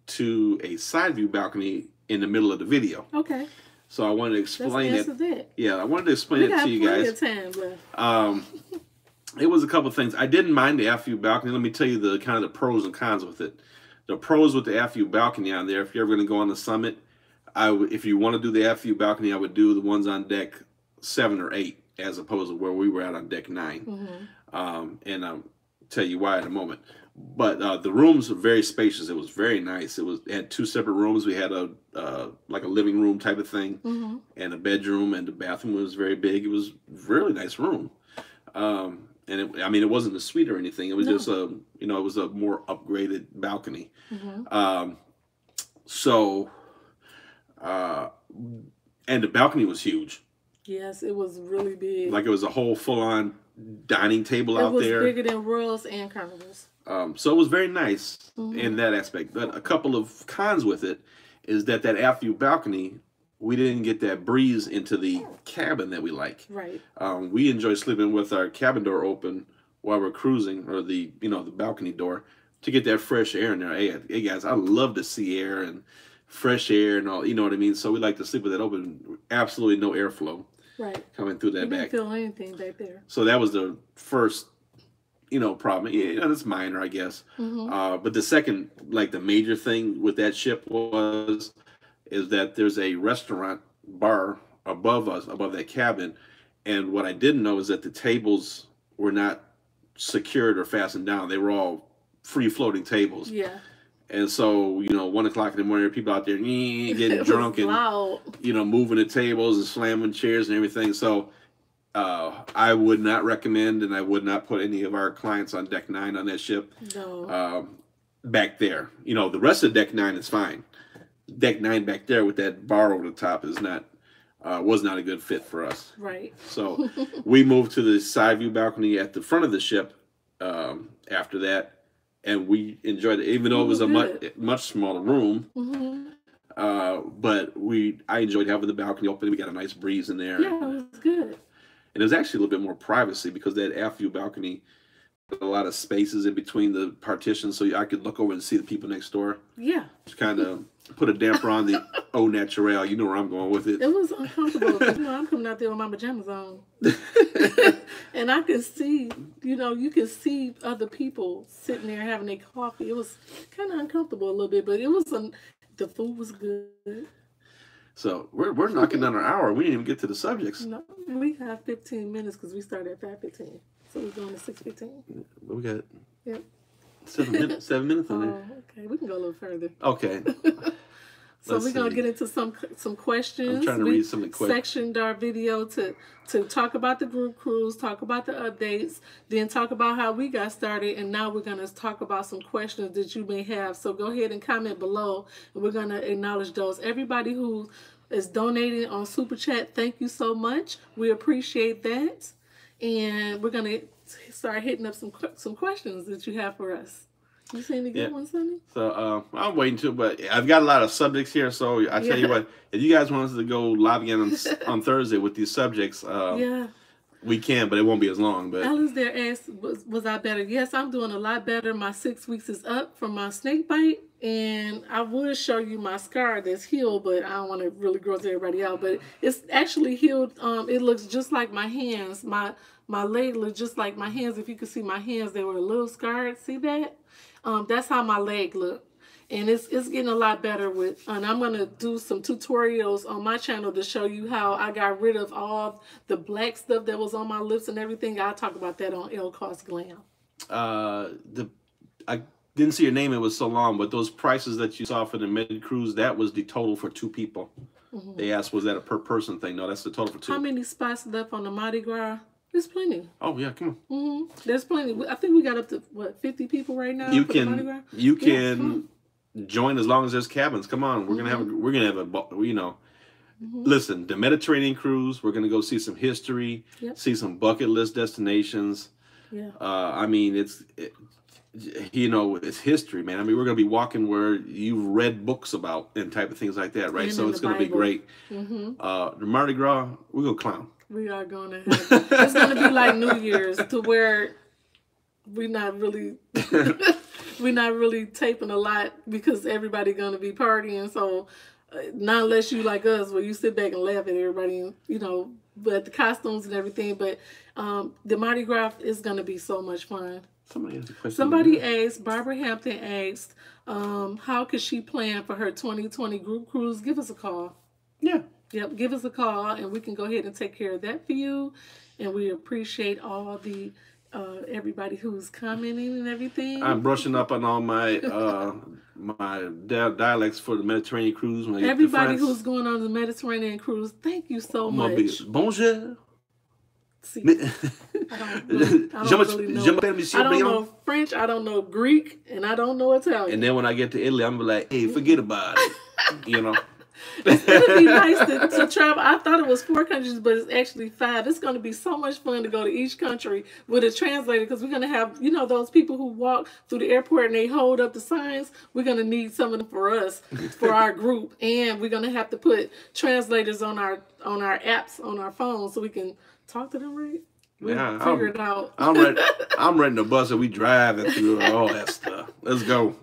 to a side view balcony in the middle of the video. Okay. So I wanted to explain it. Yeah, I wanted to explain it to you guys. We got plenty of time left. It was a couple things. I didn't mind the aft view balcony. Let me tell you the kind of the pros and cons with it. The pros with the aft view balcony on there, if you're ever going to go on the summit, if you want to do the aft view balcony, I would do the ones on deck 7 or 8 as opposed to where we were at on deck 9. Mm-hmm. And I'll tell you why in a moment. But the rooms were very spacious. It was very nice. It had 2 separate rooms. We had a like a living room type of thing, mm-hmm. and a bedroom, and the bathroom was very big. It was a really nice room. And it wasn't a suite or anything. It was just it was a more upgraded balcony. Mm-hmm. And the balcony was huge. Yes, it was really big. Like it was a whole full-on dining table out there. It was bigger than Royals and Carnivals. So it was very nice mm-hmm. in that aspect. But a couple of cons with it is that aft view balcony, we didn't get that breeze into the cabin that we like. Right. We enjoy sleeping with our cabin door open while we're cruising, or the balcony door, to get that fresh air in there. Hey guys, I love to see air and fresh air and all. You know what I mean? So we like to sleep with that open. Absolutely no airflow. Right. Coming through that back. You didn't feel anything back there. So that was the first, problem. Yeah, that's minor, I guess. Mm-hmm. But the second, like the major thing with that ship is that there's a restaurant bar above us, above that cabin. And what I didn't know is that the tables were not secured or fastened down. They were all free floating tables. Yeah. And so, 1 o'clock in the morning, people out there getting drunk and, loud. Moving the tables and slamming chairs and everything. So I would not recommend, and I would not put any of our clients on deck 9 on that ship. No. Back there. The rest of deck 9 is fine. Deck 9 back there with that bar over the top was not a good fit for us. Right. So we moved to the side view balcony at the front of the ship after that. And we enjoyed it, even though it was a much smaller room. Mm-hmm. But I enjoyed having the balcony open. We got a nice breeze in there. Yeah, it was good. And there's actually a little bit more privacy because that aft view balcony, a lot of spaces in between the partitions, so I could look over and see the people next door. Yeah. Just kind of put a damper on the au naturel. You know where I'm going with it. It was uncomfortable. I'm coming out there with my pajamas on. And I could see, you could see other people sitting there having their coffee. It was kind of uncomfortable a little bit, but the food was good. So we're knocking on our hour. We didn't even get to the subjects. No, we have 15 minutes because we started at 5:15. So we're going to 6:15. But we got 7 minutes. 7 minutes on there. Oh, okay. We can go a little further. Okay. So we're going to get into some questions. I'm trying to read some of the questions. We sectioned our video to talk about the group cruise, talk about the updates, then talk about how we got started, and now we're going to talk about some questions that you may have. So go ahead and comment below, and we're going to acknowledge those. Everybody who is donating on Superchat, thank you so much. We appreciate that. And we're going to start hitting up some questions that you have for us. You saying to get one, Sonny? So I'm waiting to, but I've got a lot of subjects here. So I tell you what, if you guys want us to go live again on Thursday with these subjects, We can, but it won't be as long. But Alice there asked, was I better? Yes, I'm doing a lot better. My 6 weeks is up from my snake bite. And I would show you my scar that's healed, but I don't want to really gross everybody out. But it's actually healed. It looks just like my hands. My leg looks just like my hands. If you could see my hands, they were a little scarred. See that? That's how my leg looked. And it's getting a lot better with, and I'm going to do some tutorials on my channel to show you how I got rid of all the black stuff that was on my lips and everything. I'll talk about that on El Cost Glam. I didn't see your name, it was so long, but those prices that you saw for the mid-cruise, that was the total for 2 people. They asked, was that a per person thing? No, that's the total for 2. How many spots left on the Mardi Gras? There's plenty. Oh, yeah, come on. There's plenty. I think we got up to, what, 50 people right now for the Mardi Gras? You can join as long as there's cabins. Come on, we're gonna have a you know. Listen, the Mediterranean cruise. We're gonna go see some history, see some bucket list destinations. Yeah. I mean, it's history, man. I mean, we're gonna be walking where you've read books about and type of things like that, right? And so it's gonna be great. The Mardi Gras, we're gonna clown. We are gonna have. It's gonna be like New Year's, to where we're not really. We're not really taping a lot because everybody's going to be partying. So not unless you like us, where you sit back and laugh at everybody, but the costumes and everything. But the Mardi Gras is going to be so much fun. Somebody asked, Barbara Hampton asked, how could she plan for her 2020 group cruise? Give us a call. Yeah. Yep, give us a call and we can go ahead and take care of that for you. And we appreciate all the everybody who's commenting and everything. I'm brushing up on all my my dialects for the Mediterranean cruise. Everybody who's going on the Mediterranean cruise, thank you so much. Bonjour. See, I don't really know. I don't know French, I don't know Greek, and I don't know Italian. And then when I get to Italy, I'm gonna be like, hey, forget about it. It's going to be nice to travel. I thought it was 4 countries, but it's actually 5. It's going to be so much fun to go to each country with a translator, because we're going to have, those people who walk through the airport and they hold up the signs. We're going to need some of them for us, for our group. And we're going to have to put translators on our apps, on our phones, so we can talk to them, right? Figure it out. I'm ready to bus and we driving through all that stuff. Let's go.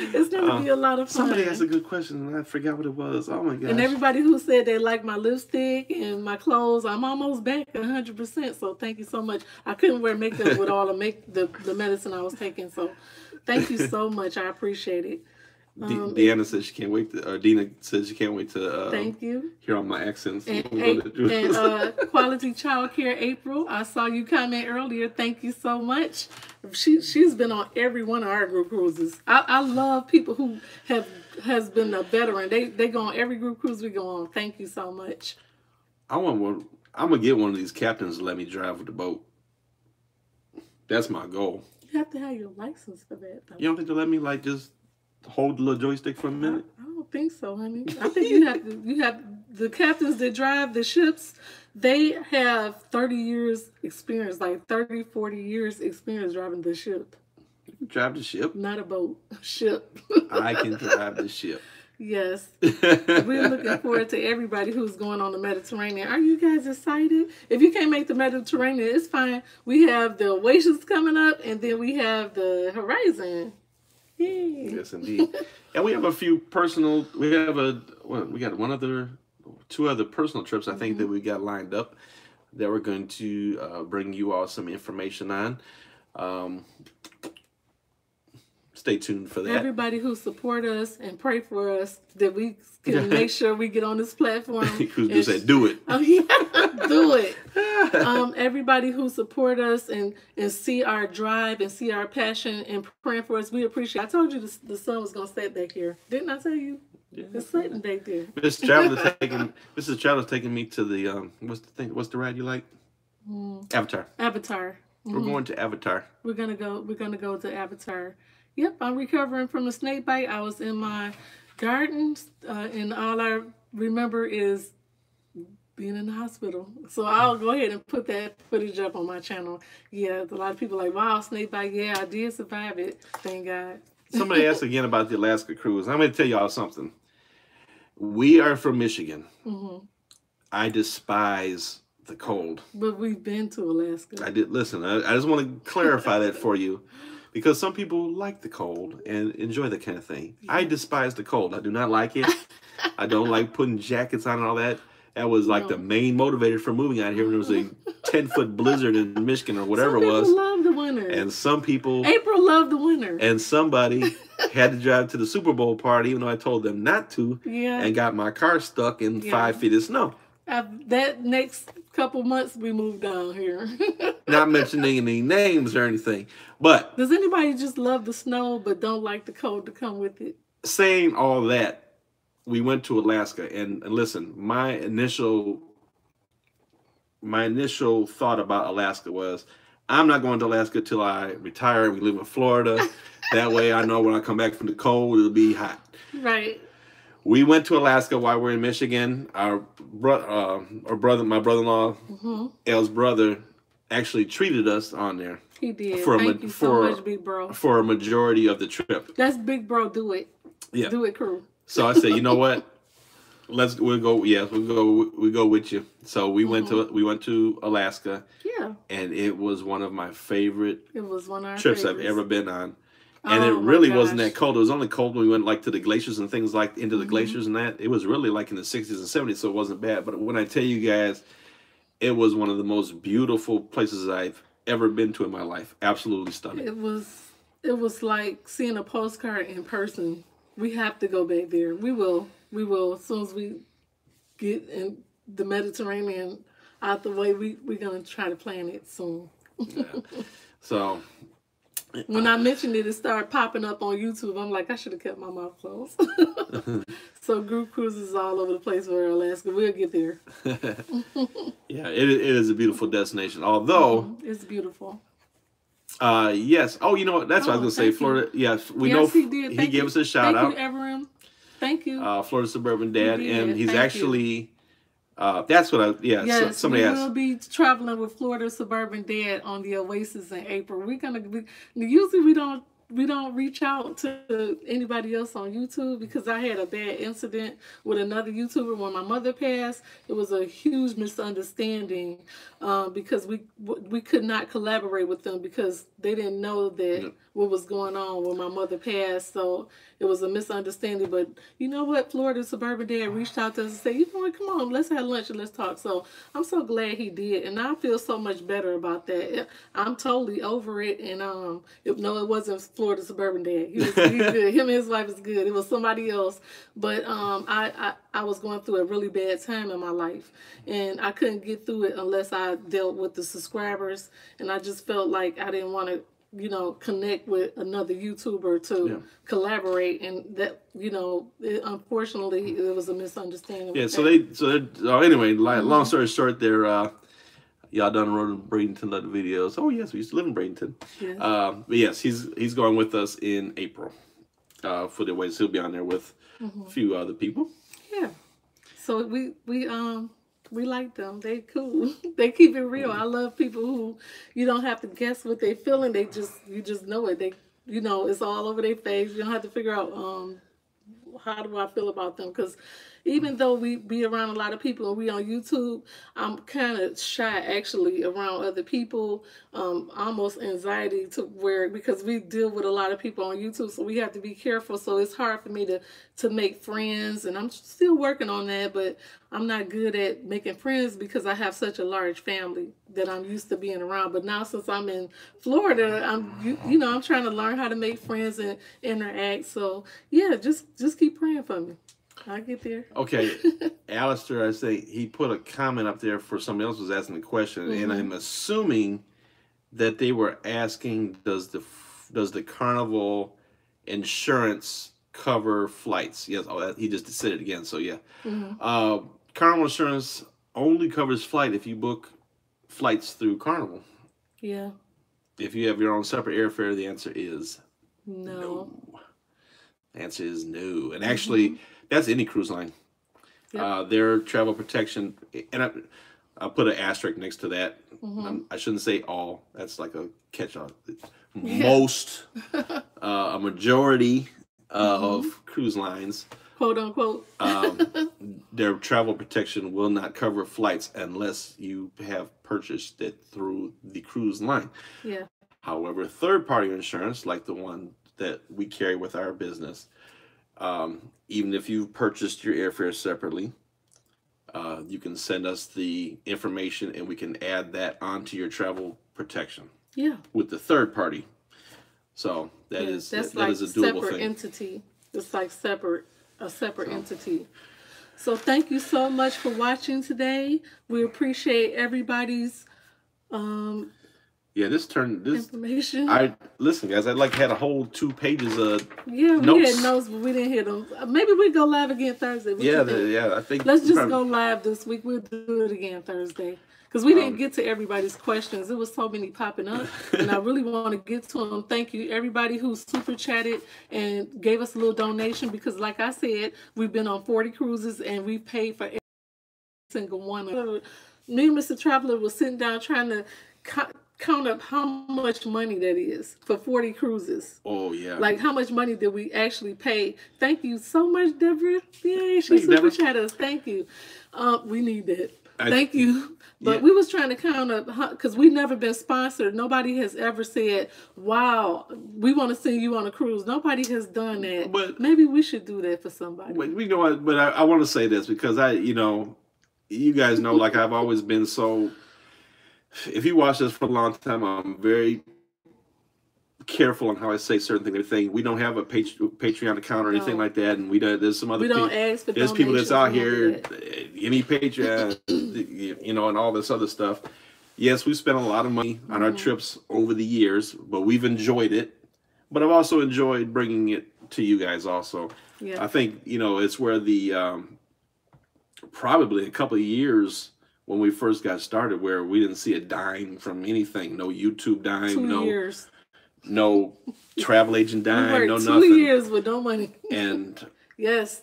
It's going to be a lot of fun. Somebody asked a good question and I forgot what it was. Oh my gosh. And everybody who said they like my lipstick and my clothes, I'm almost back 100%. So thank you so much. I couldn't wear makeup with all the medicine I was taking. So thank you so much. I appreciate it. Deanna says she can't wait to, or Dina says she can't wait to thank you. Hear all my accents. And Quality Child Care April, I saw you comment earlier. Thank you so much. She's been on every one of our group cruises. I love people who has been a veteran. They go on every group cruise we go on. Thank you so much. I'm gonna get one of these captains to let me drive with the boat. That's my goal. You have to have your license for that, though. You don't think they'll let me just hold the little joystick for a minute? I don't think so, honey. I think you have the captains that drive the ships, they have 30 years experience, like 30, 40 years experience driving the ship. You can drive the ship? Not a boat, ship. I can drive the ship. Yes. We're looking forward to everybody who's going on the Mediterranean. Are you guys excited? If you can't make the Mediterranean, it's fine. We have the Oasis coming up, and then we have the Horizon. Yay. Yes, indeed. And we have a few personal, we got 2 other personal trips, I think, that we got lined up that we're going to bring you all some information on. Stay tuned for that. Everybody who support us and pray for us, that we can make sure we get on this platform. Cruz said, do it. Oh, yeah, do it. Everybody who support us and see our drive and see our passion and praying for us, we appreciate it. I told you the sun was going to set back here. Didn't I tell you? Yeah. It's setting back there. Mrs. Traveler's taking me to the, what's the ride you like? Avatar. Avatar. Mm-hmm. We're going to Avatar. We're gonna go to Avatar. Yep, I'm recovering from a snake bite. I was in my gardens, and all I remember is being in the hospital. So I'll go ahead and put that footage up on my channel. Yeah, a lot of people are like, wow, snake bite. Yeah, I did survive it. Thank God. Somebody asked again about the Alaska cruise. I'm going to tell y'all something. We are from Michigan. Mm-hmm. I despise the cold. But we've been to Alaska. I did listen. I just want to clarify that for you, because some people like the cold and enjoy that kind of thing. Yeah. I despise the cold. I do not like it. I don't like putting jackets on and all that. That was like the main motivator for moving out here when there was a 10-foot blizzard in Michigan or whatever it was. Some people love the winter. And some people... April loved the winter. And somebody had to drive to the Super Bowl party, even though I told them not to, and got my car stuck in 5 feet of snow. That next couple months, we moved down here. Not mentioning any names or anything. But... Does anybody just love the snow but don't like the cold to come with it? Saying all that, we went to Alaska, and listen, my initial thought about Alaska was, I'm not going to Alaska till I retire and we live in Florida. That way I know when I come back from the cold, it'll be hot. Right. We went to Alaska while we're in Michigan. My brother-in-law, Elle's brother, actually treated us on there. He did. Thank you so much, big bro. For a majority of the trip. That's big bro. Do it. Yeah. Do it, crew. So I said, you know what? We'll go. Yeah, we go with you. So we went to Alaska. Yeah. And it was one of my favorite. It was one of our trips favorites I've ever been on. And it really wasn't that cold. It was only cold when we went like to the glaciers and things like into the glaciers and that. It was really like in the 60s and 70s, so it wasn't bad. But when I tell you guys, it was one of the most beautiful places I've ever been to in my life. Absolutely stunning. It was like seeing a postcard in person. We have to go back there. We will as soon as we get in the Mediterranean out the way. We're gonna try to plan it soon. Yeah. So when I mentioned it started popping up on YouTube. I'm like, I should have kept my mouth closed. So group cruises all over the place for Alaska. We'll get there. Yeah, it is a beautiful destination. Although it's beautiful. Yes. Oh, you know what? That's what I was gonna say. Florida. Yes, we know he did. He gave us a shout out. Thank you, Everin. Thank you. Florida Suburban Dad, and he's actually. That's what I. Yeah. Yes, somebody asked. We will be traveling with Florida Suburban Dad on the Oasis in April. We're gonna be. Usually we don't reach out to anybody else on YouTube because I had a bad incident with another YouTuber when my mother passed. It was a huge misunderstanding because we could not collaborate with them because they didn't know that what was going on when my mother passed. So it was a misunderstanding. But you know what? Florida Suburban Dad reached out to us and said, you know what, come on, let's have lunch and let's talk. So I'm so glad he did. And I feel so much better about that. I'm totally over it. And it wasn't Florida Suburban Dad. He's good. Him and his wife is good. It was somebody else. But I was going through a really bad time in my life. And I couldn't get through it unless I dealt with the subscribers. And I just felt like I didn't want to connect with another YouTuber to collaborate, and that unfortunately it was a misunderstanding. Yeah, anyway, long story short, there, y'all done road in Bradenton other videos. Oh yes, we used to live in Bradenton. Yes. But yes, he's going with us in April for the Oasis. He'll be on there with a few other people. Yeah, so we like them. They cool. They keep it real. I love people who you don't have to guess what they feeling. You just know it. It's all over their face. You don't have to figure out how do I feel about them, because even though we be around a lot of people and we on YouTube, I'm kind of shy actually around other people, almost anxiety because we deal with a lot of people on YouTube, so we have to be careful. So it's hard for me to make friends, and I'm still working on that, but I'm not good at making friends because I have such a large family that I'm used to being around. But now since I'm in Florida, I'm trying to learn how to make friends and interact. So yeah, just keep praying for me. I'll get there. Okay. Alistair, I say he put a comment up there for somebody else was asking a question, and I'm assuming that they were asking, does the Carnival insurance cover flights? Yes. Oh, he just said it again. So yeah. Carnival insurance only covers flight if you book flights through Carnival. Yeah. If you have your own separate airfare, the answer is no. The answer is no. And actually, that's any cruise line. Yep. Their travel protection, and I'll put an asterisk next to that. I shouldn't say all. That's like a catch-all. Most, a majority of cruise lines quote unquote. Their travel protection will not cover flights unless you have purchased it through the cruise line. Yeah. However, third-party insurance, like the one that we carry with our business, even if you've purchased your airfare separately, you can send us the information and we can add that onto your travel protection. Yeah. With the third party. So that is a doable separate thing. Entity. It's like a separate entity. So thank you so much for watching today. We appreciate everybody's information. Listen, guys. I had a whole 2 pages of we notes. had notes, but we didn't hit them. Maybe we go live again Thursday. I think let's just go live this week. We'll do it again Thursday because we didn't get to everybody's questions. There was so many popping up, and I really want to get to them. Thank you everybody who super chatted and gave us a little donation because, like I said, we've been on 40 cruises and we paid for every single one. Me and Mr. Traveler was sitting down trying to count up how much money that is for 40 cruises. Oh, yeah. Like, how much money did we actually pay? Thank you so much, Deborah. Yeah, she super chat us. Thank you. We need that. Thank you. But we was trying to count up, because we've never been sponsored. Nobody has ever said, wow, we want to send you on a cruise. Nobody has done that. But maybe we should do that for somebody. But you know what? But I want to say this because you guys know, like I've always been so... If you watch this for a long time, I'm very careful on how I say certain things. We don't have a Patreon account or anything like that, and there's some other people. There's people that's out here, any Patreon, and all this other stuff. Yes, we spent a lot of money on our trips over the years, but we've enjoyed it. But I've also enjoyed bringing it to you guys. Also, I think it's where the probably a couple of years. When we first got started, where we didn't see a dime from anything, no YouTube dime, 2 years. No travel agent dime, no 2 nothing. 2 years with no money. And yes,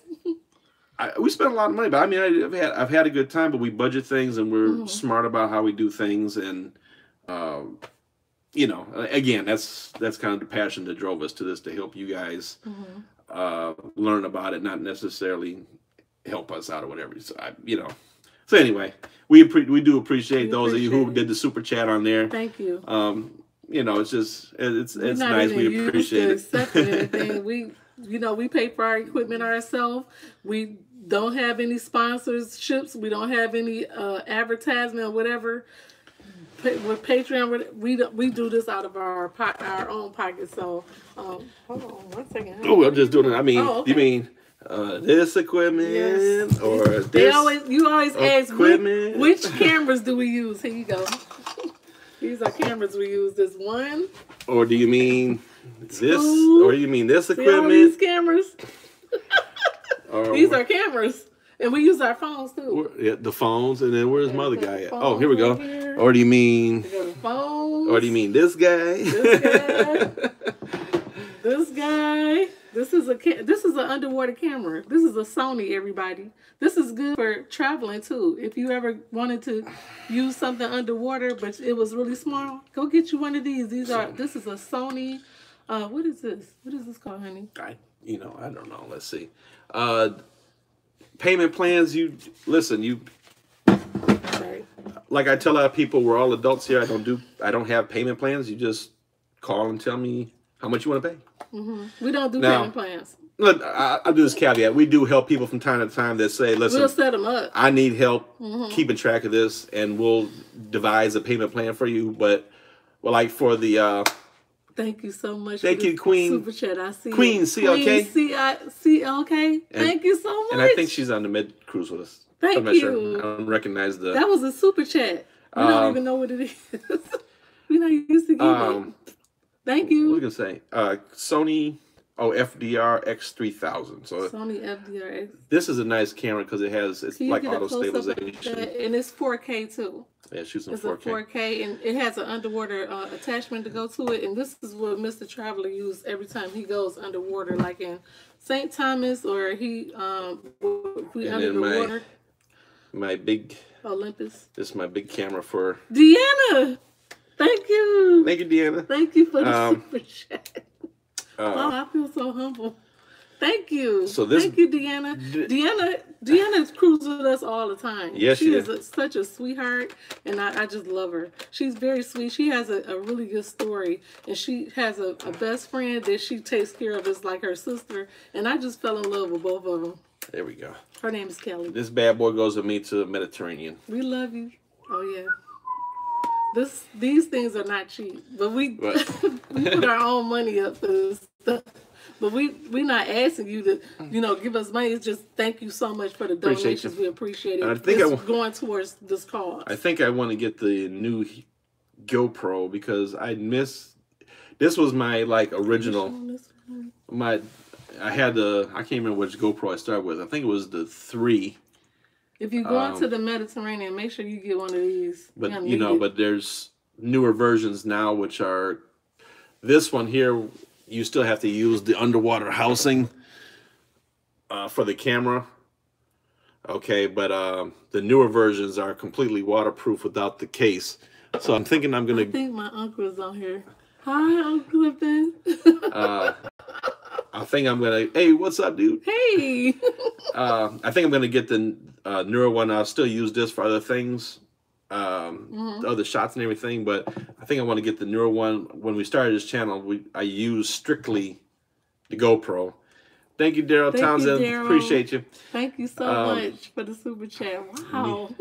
we spent a lot of money, but I mean, I've had a good time. But we budget things, and we're smart about how we do things, and again, that's kind of the passion that drove us to this, to help you guys learn about it, not necessarily help us out or whatever. So So anyway, we do appreciate those of you who did the super chat on there. Thank you. It's just it's nice. We appreciate it. We pay for our equipment ourselves. We don't have any sponsorships. We don't have any advertisement or whatever. With Patreon, we do this out of our own pocket. So hold on 1 second. Oh, I'm just doing it. I mean, you mean. This equipment or this you always ask which cameras do we use? Here you go. These are cameras we use. This one. Or do you mean this? Or do you mean this equipment? See all these cameras? These are cameras. And we use our phones too. The phones, and then where's my other guy at? Oh, here we go. Here. Or do you mean the phones? Or do you mean this guy? This guy. This guy. This is an underwater camera. This is a Sony, everybody. This is good for traveling too. If you ever wanted to use something underwater, but it was really small, go get you one of these. This is a Sony. What is this? What is this called, honey? I don't know. Let's see. Payment plans. Like I tell our people, we're all adults here. I don't have payment plans. You just call and tell me how much you want to pay. We don't do payment plans. Look, I'll do this caveat. We do help people from time to time that say, listen, we'll set them up. I need help keeping track of this, and we'll devise a payment plan for you. But, like for the... Thank you so much. Thank you, Queen. Super chat. I see Queen CLK. CLK. Thank you so much. And I think she's on the mid cruise with us. Thank I'm not you. Sure. I don't recognize the... That was a super chat. We don't even know what it is. We're not used to getting it. Thank you. What was I going to say? Sony FDR X3000. So Sony FDR X. This is a nice camera because it's like auto stabilization. And it's 4K too. Yeah, it shoots in 4K. It's a 4K, and it has an underwater attachment to go to it. And this is what Mr. Traveler uses every time he goes underwater, like in St. Thomas, or we under the water. My big Olympus. This is my big camera for Deanna. Thank you. Thank you, Deanna. Thank you for the super chat. Oh, I feel so humble. Thank you. So this, Thank you, Deanna. Deanna cruises with us all the time. Yes, she is such a sweetheart, and I just love her. She's very sweet. She has a really good story, and she has a best friend that she takes care of as like her sister, and I just fell in love with both of them. There we go. Her name is Kelly. This bad boy goes with me to the Mediterranean. We love you. Oh, yeah. These things are not cheap, but we we put our own money up for this stuff. But we're not asking you to, give us money. It's just thank you so much for the donations. We appreciate it. And I think it's going towards this cause. I think I want to get the new GoPro because this was my original. I can't remember which GoPro I started with. I think it was the 3. If you go into the Mediterranean, make sure you get one of these. But but there's newer versions now, which are this one here. You still have to use the underwater housing for the camera. Okay, but the newer versions are completely waterproof without the case. So I'm thinking I think my uncle is on here. Hi, Uncle Clifton. I think I'm gonna. Hey, what's up, dude? Hey. I think I'm gonna get the newer one. I'll still use this for other things, other shots and everything. But I think I want to get the newer one. When we started this channel, I used strictly the GoPro. Thank you, Daryl Townsend. Appreciate you. Thank you so much for the super chat. Wow.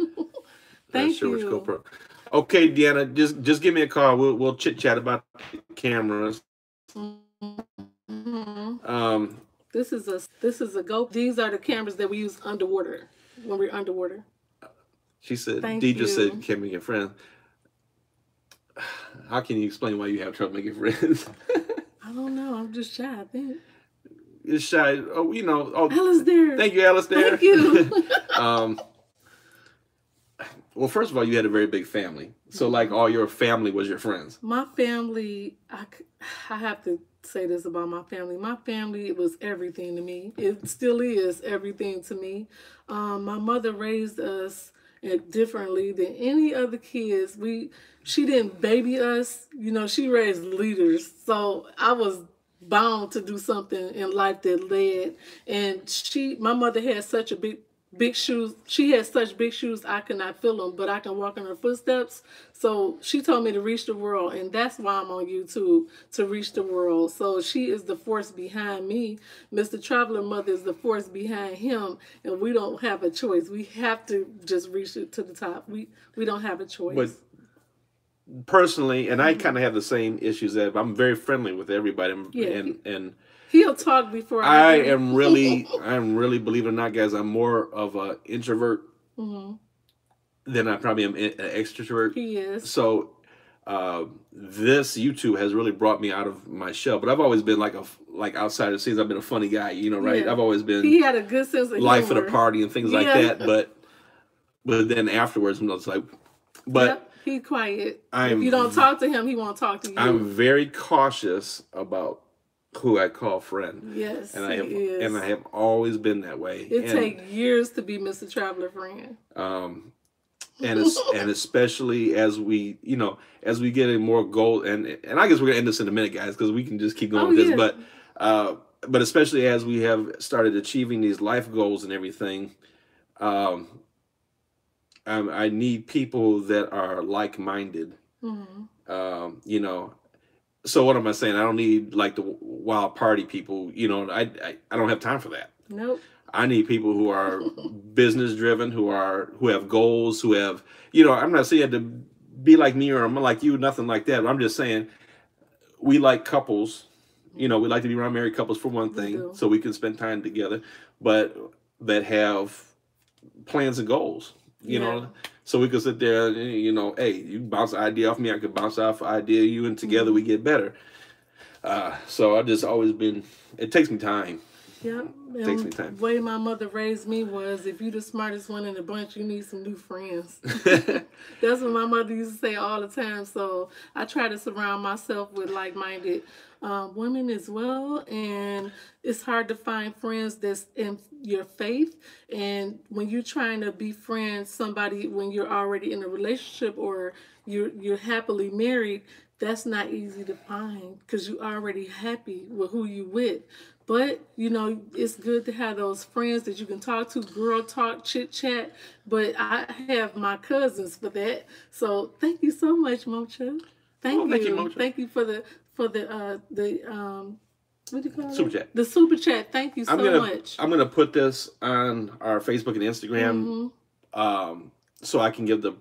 Thank you. GoPro. Okay, Deanna, just give me a call. We'll chit chat about the cameras. This is a GoPro. These are the cameras that we use underwater when we're underwater. She said, Deidre said, "Can we get friends?" How can you explain why you have trouble making friends? I don't know. I'm just shy, I think. It's shy. Oh, Alistair. Thank you, Alistair. Thank you. Well, first of all, you had a very big family. So, all your family was your friends. My family, I have to say this about my family. My family was everything to me. It still is everything to me. My mother raised us differently than any other kids. She didn't baby us. She raised leaders. So I was bound to do something in life that led. And my mother had such a big shoes. She had such big shoes I could not fill them, but I can walk in her footsteps. So she told me to reach the world, and that's why I'm on YouTube, to reach the world. So she is the force behind me. Mr. Traveler Mother is the force behind him, and we don't have a choice. We have to just reach it to the top. We don't have a choice. But personally, and I kind of have the same issues that I'm very friendly with everybody, and he'll talk before I'm really, believe it or not, guys, I'm more of an introvert than I probably am an extrovert. He is. So this YouTube has really brought me out of my shell. But I've always been like outside of the scenes. I've been a funny guy, right? Yeah. I've always been. He had a good sense of life humor. of the party and things like that. But then afterwards, it's like, but he's quiet. If you don't talk to him, he won't talk to you. I'm very cautious about who I call friend. Yes, and I have always been that way. It takes years to be Mr. Traveler friend. And especially as we get in more goal, and I guess we're gonna end this in a minute, guys, because we can just keep going with this. But especially as we have started achieving these life goals and everything, I need people that are like-minded. So what am I saying? I don't need the wild party people. I don't have time for that. Nope. I need people who are business driven, who have goals, who have, I'm not saying to be like me or I'm like you, nothing like that. But I'm just saying we like couples, we like to be around married couples for one thing, so we can spend time together, but that have plans and goals, so we could sit there and, hey, you bounce an idea off me, I could bounce off an idea of you, and together we get better. So I've just always been, it takes me time. Yeah, takes me time. The way my mother raised me was, if you're the smartest one in the bunch, you need some new friends. That's what my mother used to say all the time. So I try to surround myself with like-minded women as well. And it's hard to find friends that's in your faith. And when you're trying to befriend somebody when you're already in a relationship or you're happily married, that's not easy to find because you already happy with who you with. But you know, it's good to have those friends that you can talk to, girl talk, chit chat. But I have my cousins for that. So thank you so much, Mocha. Oh, Thank thank you, you. Mocha. Thank you for the what do you call Super it? chat. The super chat. Thank you so much. I'm gonna put this on our Facebook and Instagram, so I can give the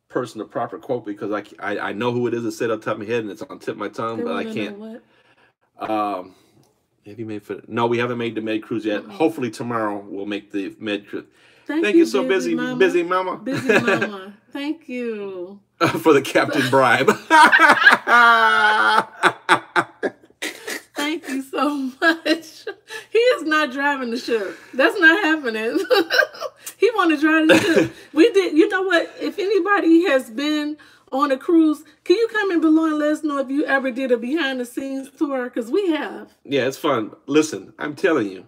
person the proper quote because I know who it is that said on top of my head and it's on the tip of my tongue, They but I want to know can't. what. Have you made for? No, we haven't made the med cruise yet. Hopefully tomorrow we'll make the med cruise. Thank you you, so busy mama. mama. Busy mama. Thank you. For the captain bribe. Thank you so much. He is not driving the ship. That's not happening. He want to drive the ship. We did. You know what? If anybody has been on a cruise, can you comment below and let us know if you ever did a behind the scenes tour? Because we have. Yeah, it's fun. Listen, I'm telling you,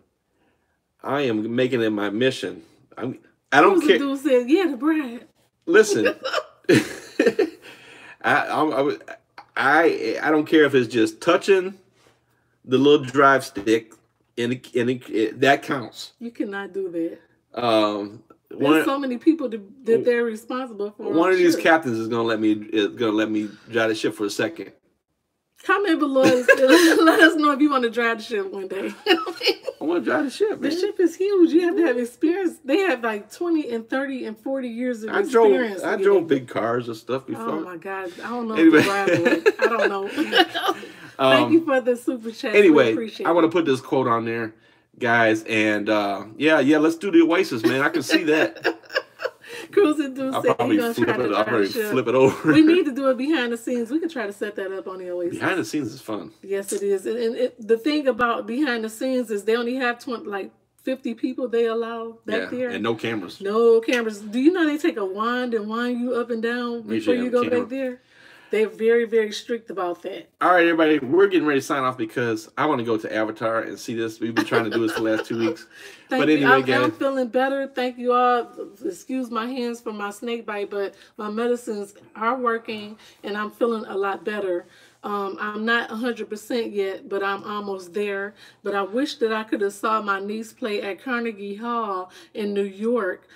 I am making it my mission. I don't care. The dude said, "Yeah, the bride." Listen, I don't care if it's just touching the little drive stick, and that counts. You cannot do that. There's so many people that they're responsible for. One of these captains is gonna let me drive the ship for a second. Comment below and let us know if you want to drive the ship one day. I want to drive the ship, man. The ship is huge. You have to have experience. They have like 20 and 30 and 40 years of experience. I drove big cars and stuff before. Oh my God. I don't know if to drive it. I don't know. Thank you for the super chat. Anyway, I want to put this quote on there, guys. And yeah, let's do the Oasis, man. I can see that. Cruising do I'll say probably flip it over. We need to do it behind the scenes. We can try to set that up on the Oasis. Behind the scenes is fun. Yes, it is. And the thing about behind the scenes is they only have 50 people they allow back there. And no cameras. No cameras. Do you know they take a wand and wind you up and down before you go back there? They're very, very strict about that. All right, everybody, we're getting ready to sign off because I want to go to Avatar and see this. We've been trying to do this for the last 2 weeks. But anyway, guys, I'm feeling better. Thank you all. Excuse my hands for my snake bite, but my medicines are working and I'm feeling a lot better. I'm not 100% yet, but I'm almost there. But I wish that I could have saw my niece play at Carnegie Hall in New York.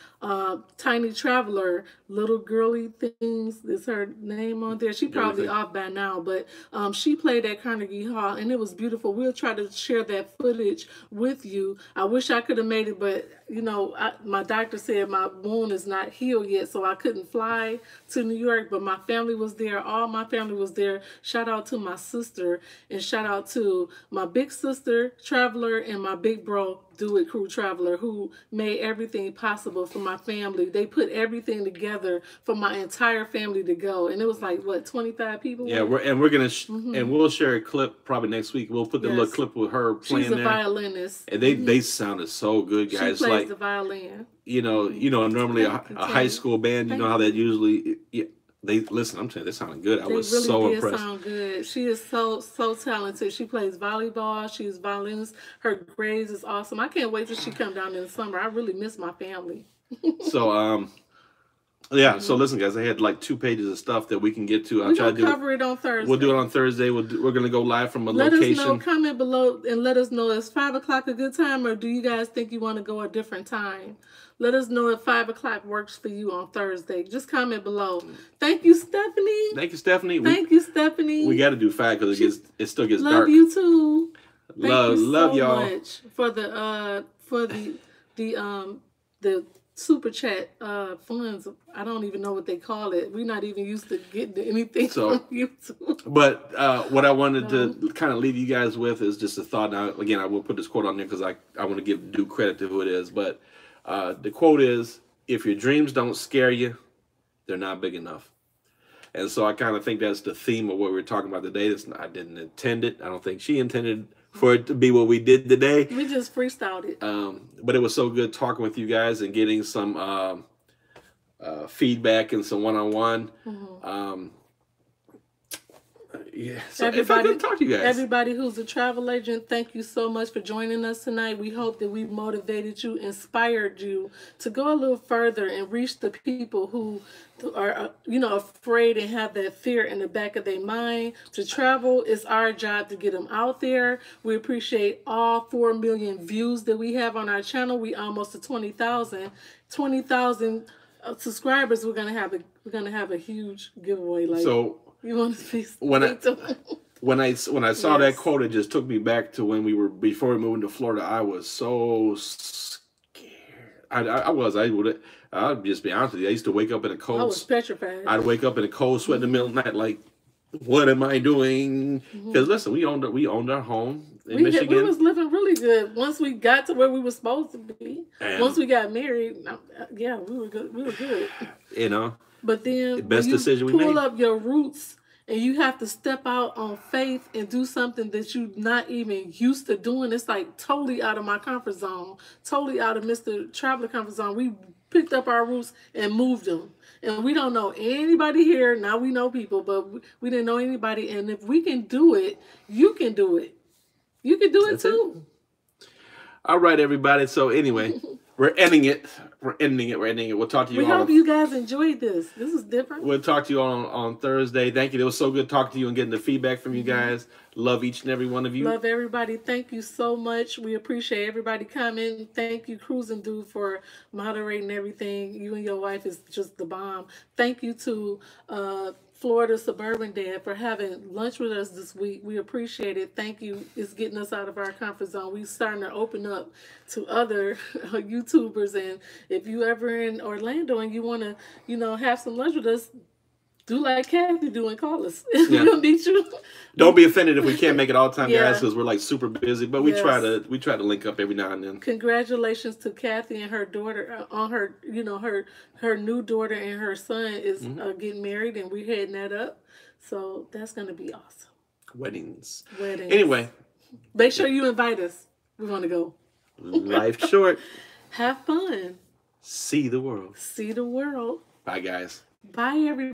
Tiny Traveler, Little Girly Things is her name on there. She probably off by now, but she played at Carnegie Hall and it was beautiful. We'll try to share that footage with you. I wish I could have made it, but you know, my doctor said my wound is not healed yet, so I couldn't fly to New York, but my family was there. All my family was there. Shout out to my sister and shout out to my big sister, Traveler, and my big bro, Do It Crew Traveler, who made everything possible for my family. They put everything together for my entire family to go, and it was like what 25 people. Yeah, we're gonna and we'll share a clip probably next week. We'll put the little clip with her playing. She's a violinist, and they sounded so good, guys. She plays the violin. You know, normally a high school band. You know how that usually. Yeah, they listen. I'm telling you, they sounded good. I was really so impressed. Sound good. She is so talented. She plays volleyball. She's violinist. Her grades is awesome. I can't wait till she come down in the summer. I really miss my family. So yeah. So listen, guys, I had like 2 pages of stuff that we can get to. I'll try to cover it on Thursday. We'll do it on Thursday. We're gonna go live from a location. Let us know. Comment below and let us know. Is 5 o'clock a good time, or do you guys think you want to go a different time? Let us know if 5 o'clock works for you on Thursday. Just comment below. Thank you, Stephanie. Thank you, Stephanie. Thank you, Stephanie. We got to do 5 because it still gets dark. Love you too. Love y'all. Much for the super chat funds. I don't even know what they call it. We're not even used to getting anything from YouTube. But what I wanted to kind of leave you guys with is just a thought. Now, again, I will put this quote on there because I want to give due credit to who it is. But the quote is, if your dreams don't scare you, they're not big enough. And so I kind of think that's the theme of what we're talking about today. I didn't intend it. I don't think she intended for it to be what we did today. We just freestyled it. But it was so good talking with you guys and getting some feedback and some one-on-one. Yeah. So if I could talk to you guys. Everybody who's a travel agent, thank you so much for joining us tonight. We hope that we motivated you, inspired you to go a little further and reach the people who are, afraid and have that fear in the back of their mind. To travel, it's our job to get them out there. We appreciate all 4 million views that we have on our channel. We almost to 20,000. 20,000 subscribers. We're gonna have a huge giveaway. Like, so you want to be when I saw that quote, it just took me back to before we moved to Florida. I was so scared. I'll just be honest with you. I used to wake up in a cold. I was petrified. I'd wake up in a cold sweat in the middle of the night, like, what am I doing? Because listen, we owned our home in Michigan. We was living really good once we got to where we were supposed to be. And once we got married, yeah, we were good. We were good. You know. But then the best decision we made. Pull up your roots, and you have to step out on faith and do something that you're not even used to doing. It's like totally out of my comfort zone, totally out of Mr. Traveler comfort zone. We picked up our roots and moved them. And we don't know anybody here. Now we know people, but we didn't know anybody. And if we can do it, you can do it. You can do it too. All right, everybody. So anyway, we're ending it. We're ending it. We'll talk to you. We hope you guys enjoyed this. This is different. We'll talk to you on Thursday. Thank you. It was so good talking to you and getting the feedback from you guys. Love each and every one of you. Love everybody. Thank you so much. We appreciate everybody coming. Thank you, Cruising Dude, for moderating everything. You and your wife is just the bomb. Thank you to Florida Suburban Dad for having lunch with us this week. We appreciate it. Thank you. It's getting us out of our comfort zone. We're starting to open up to other YouTubers. And if you ever in Orlando and you want to, have some lunch with us, do like Kathy do and call us. Yeah. We'll meet you. Don't be offended if we can't make it all the time, guys, because we're like super busy. But we try to link up every now and then. Congratulations to Kathy and her daughter on her, her new daughter and her son is getting married, and we're heading that up. So that's gonna be awesome. Weddings. Anyway, make sure you invite us. We want to go. Life short. Have fun. See the world. See the world. Bye, guys. Bye, everybody.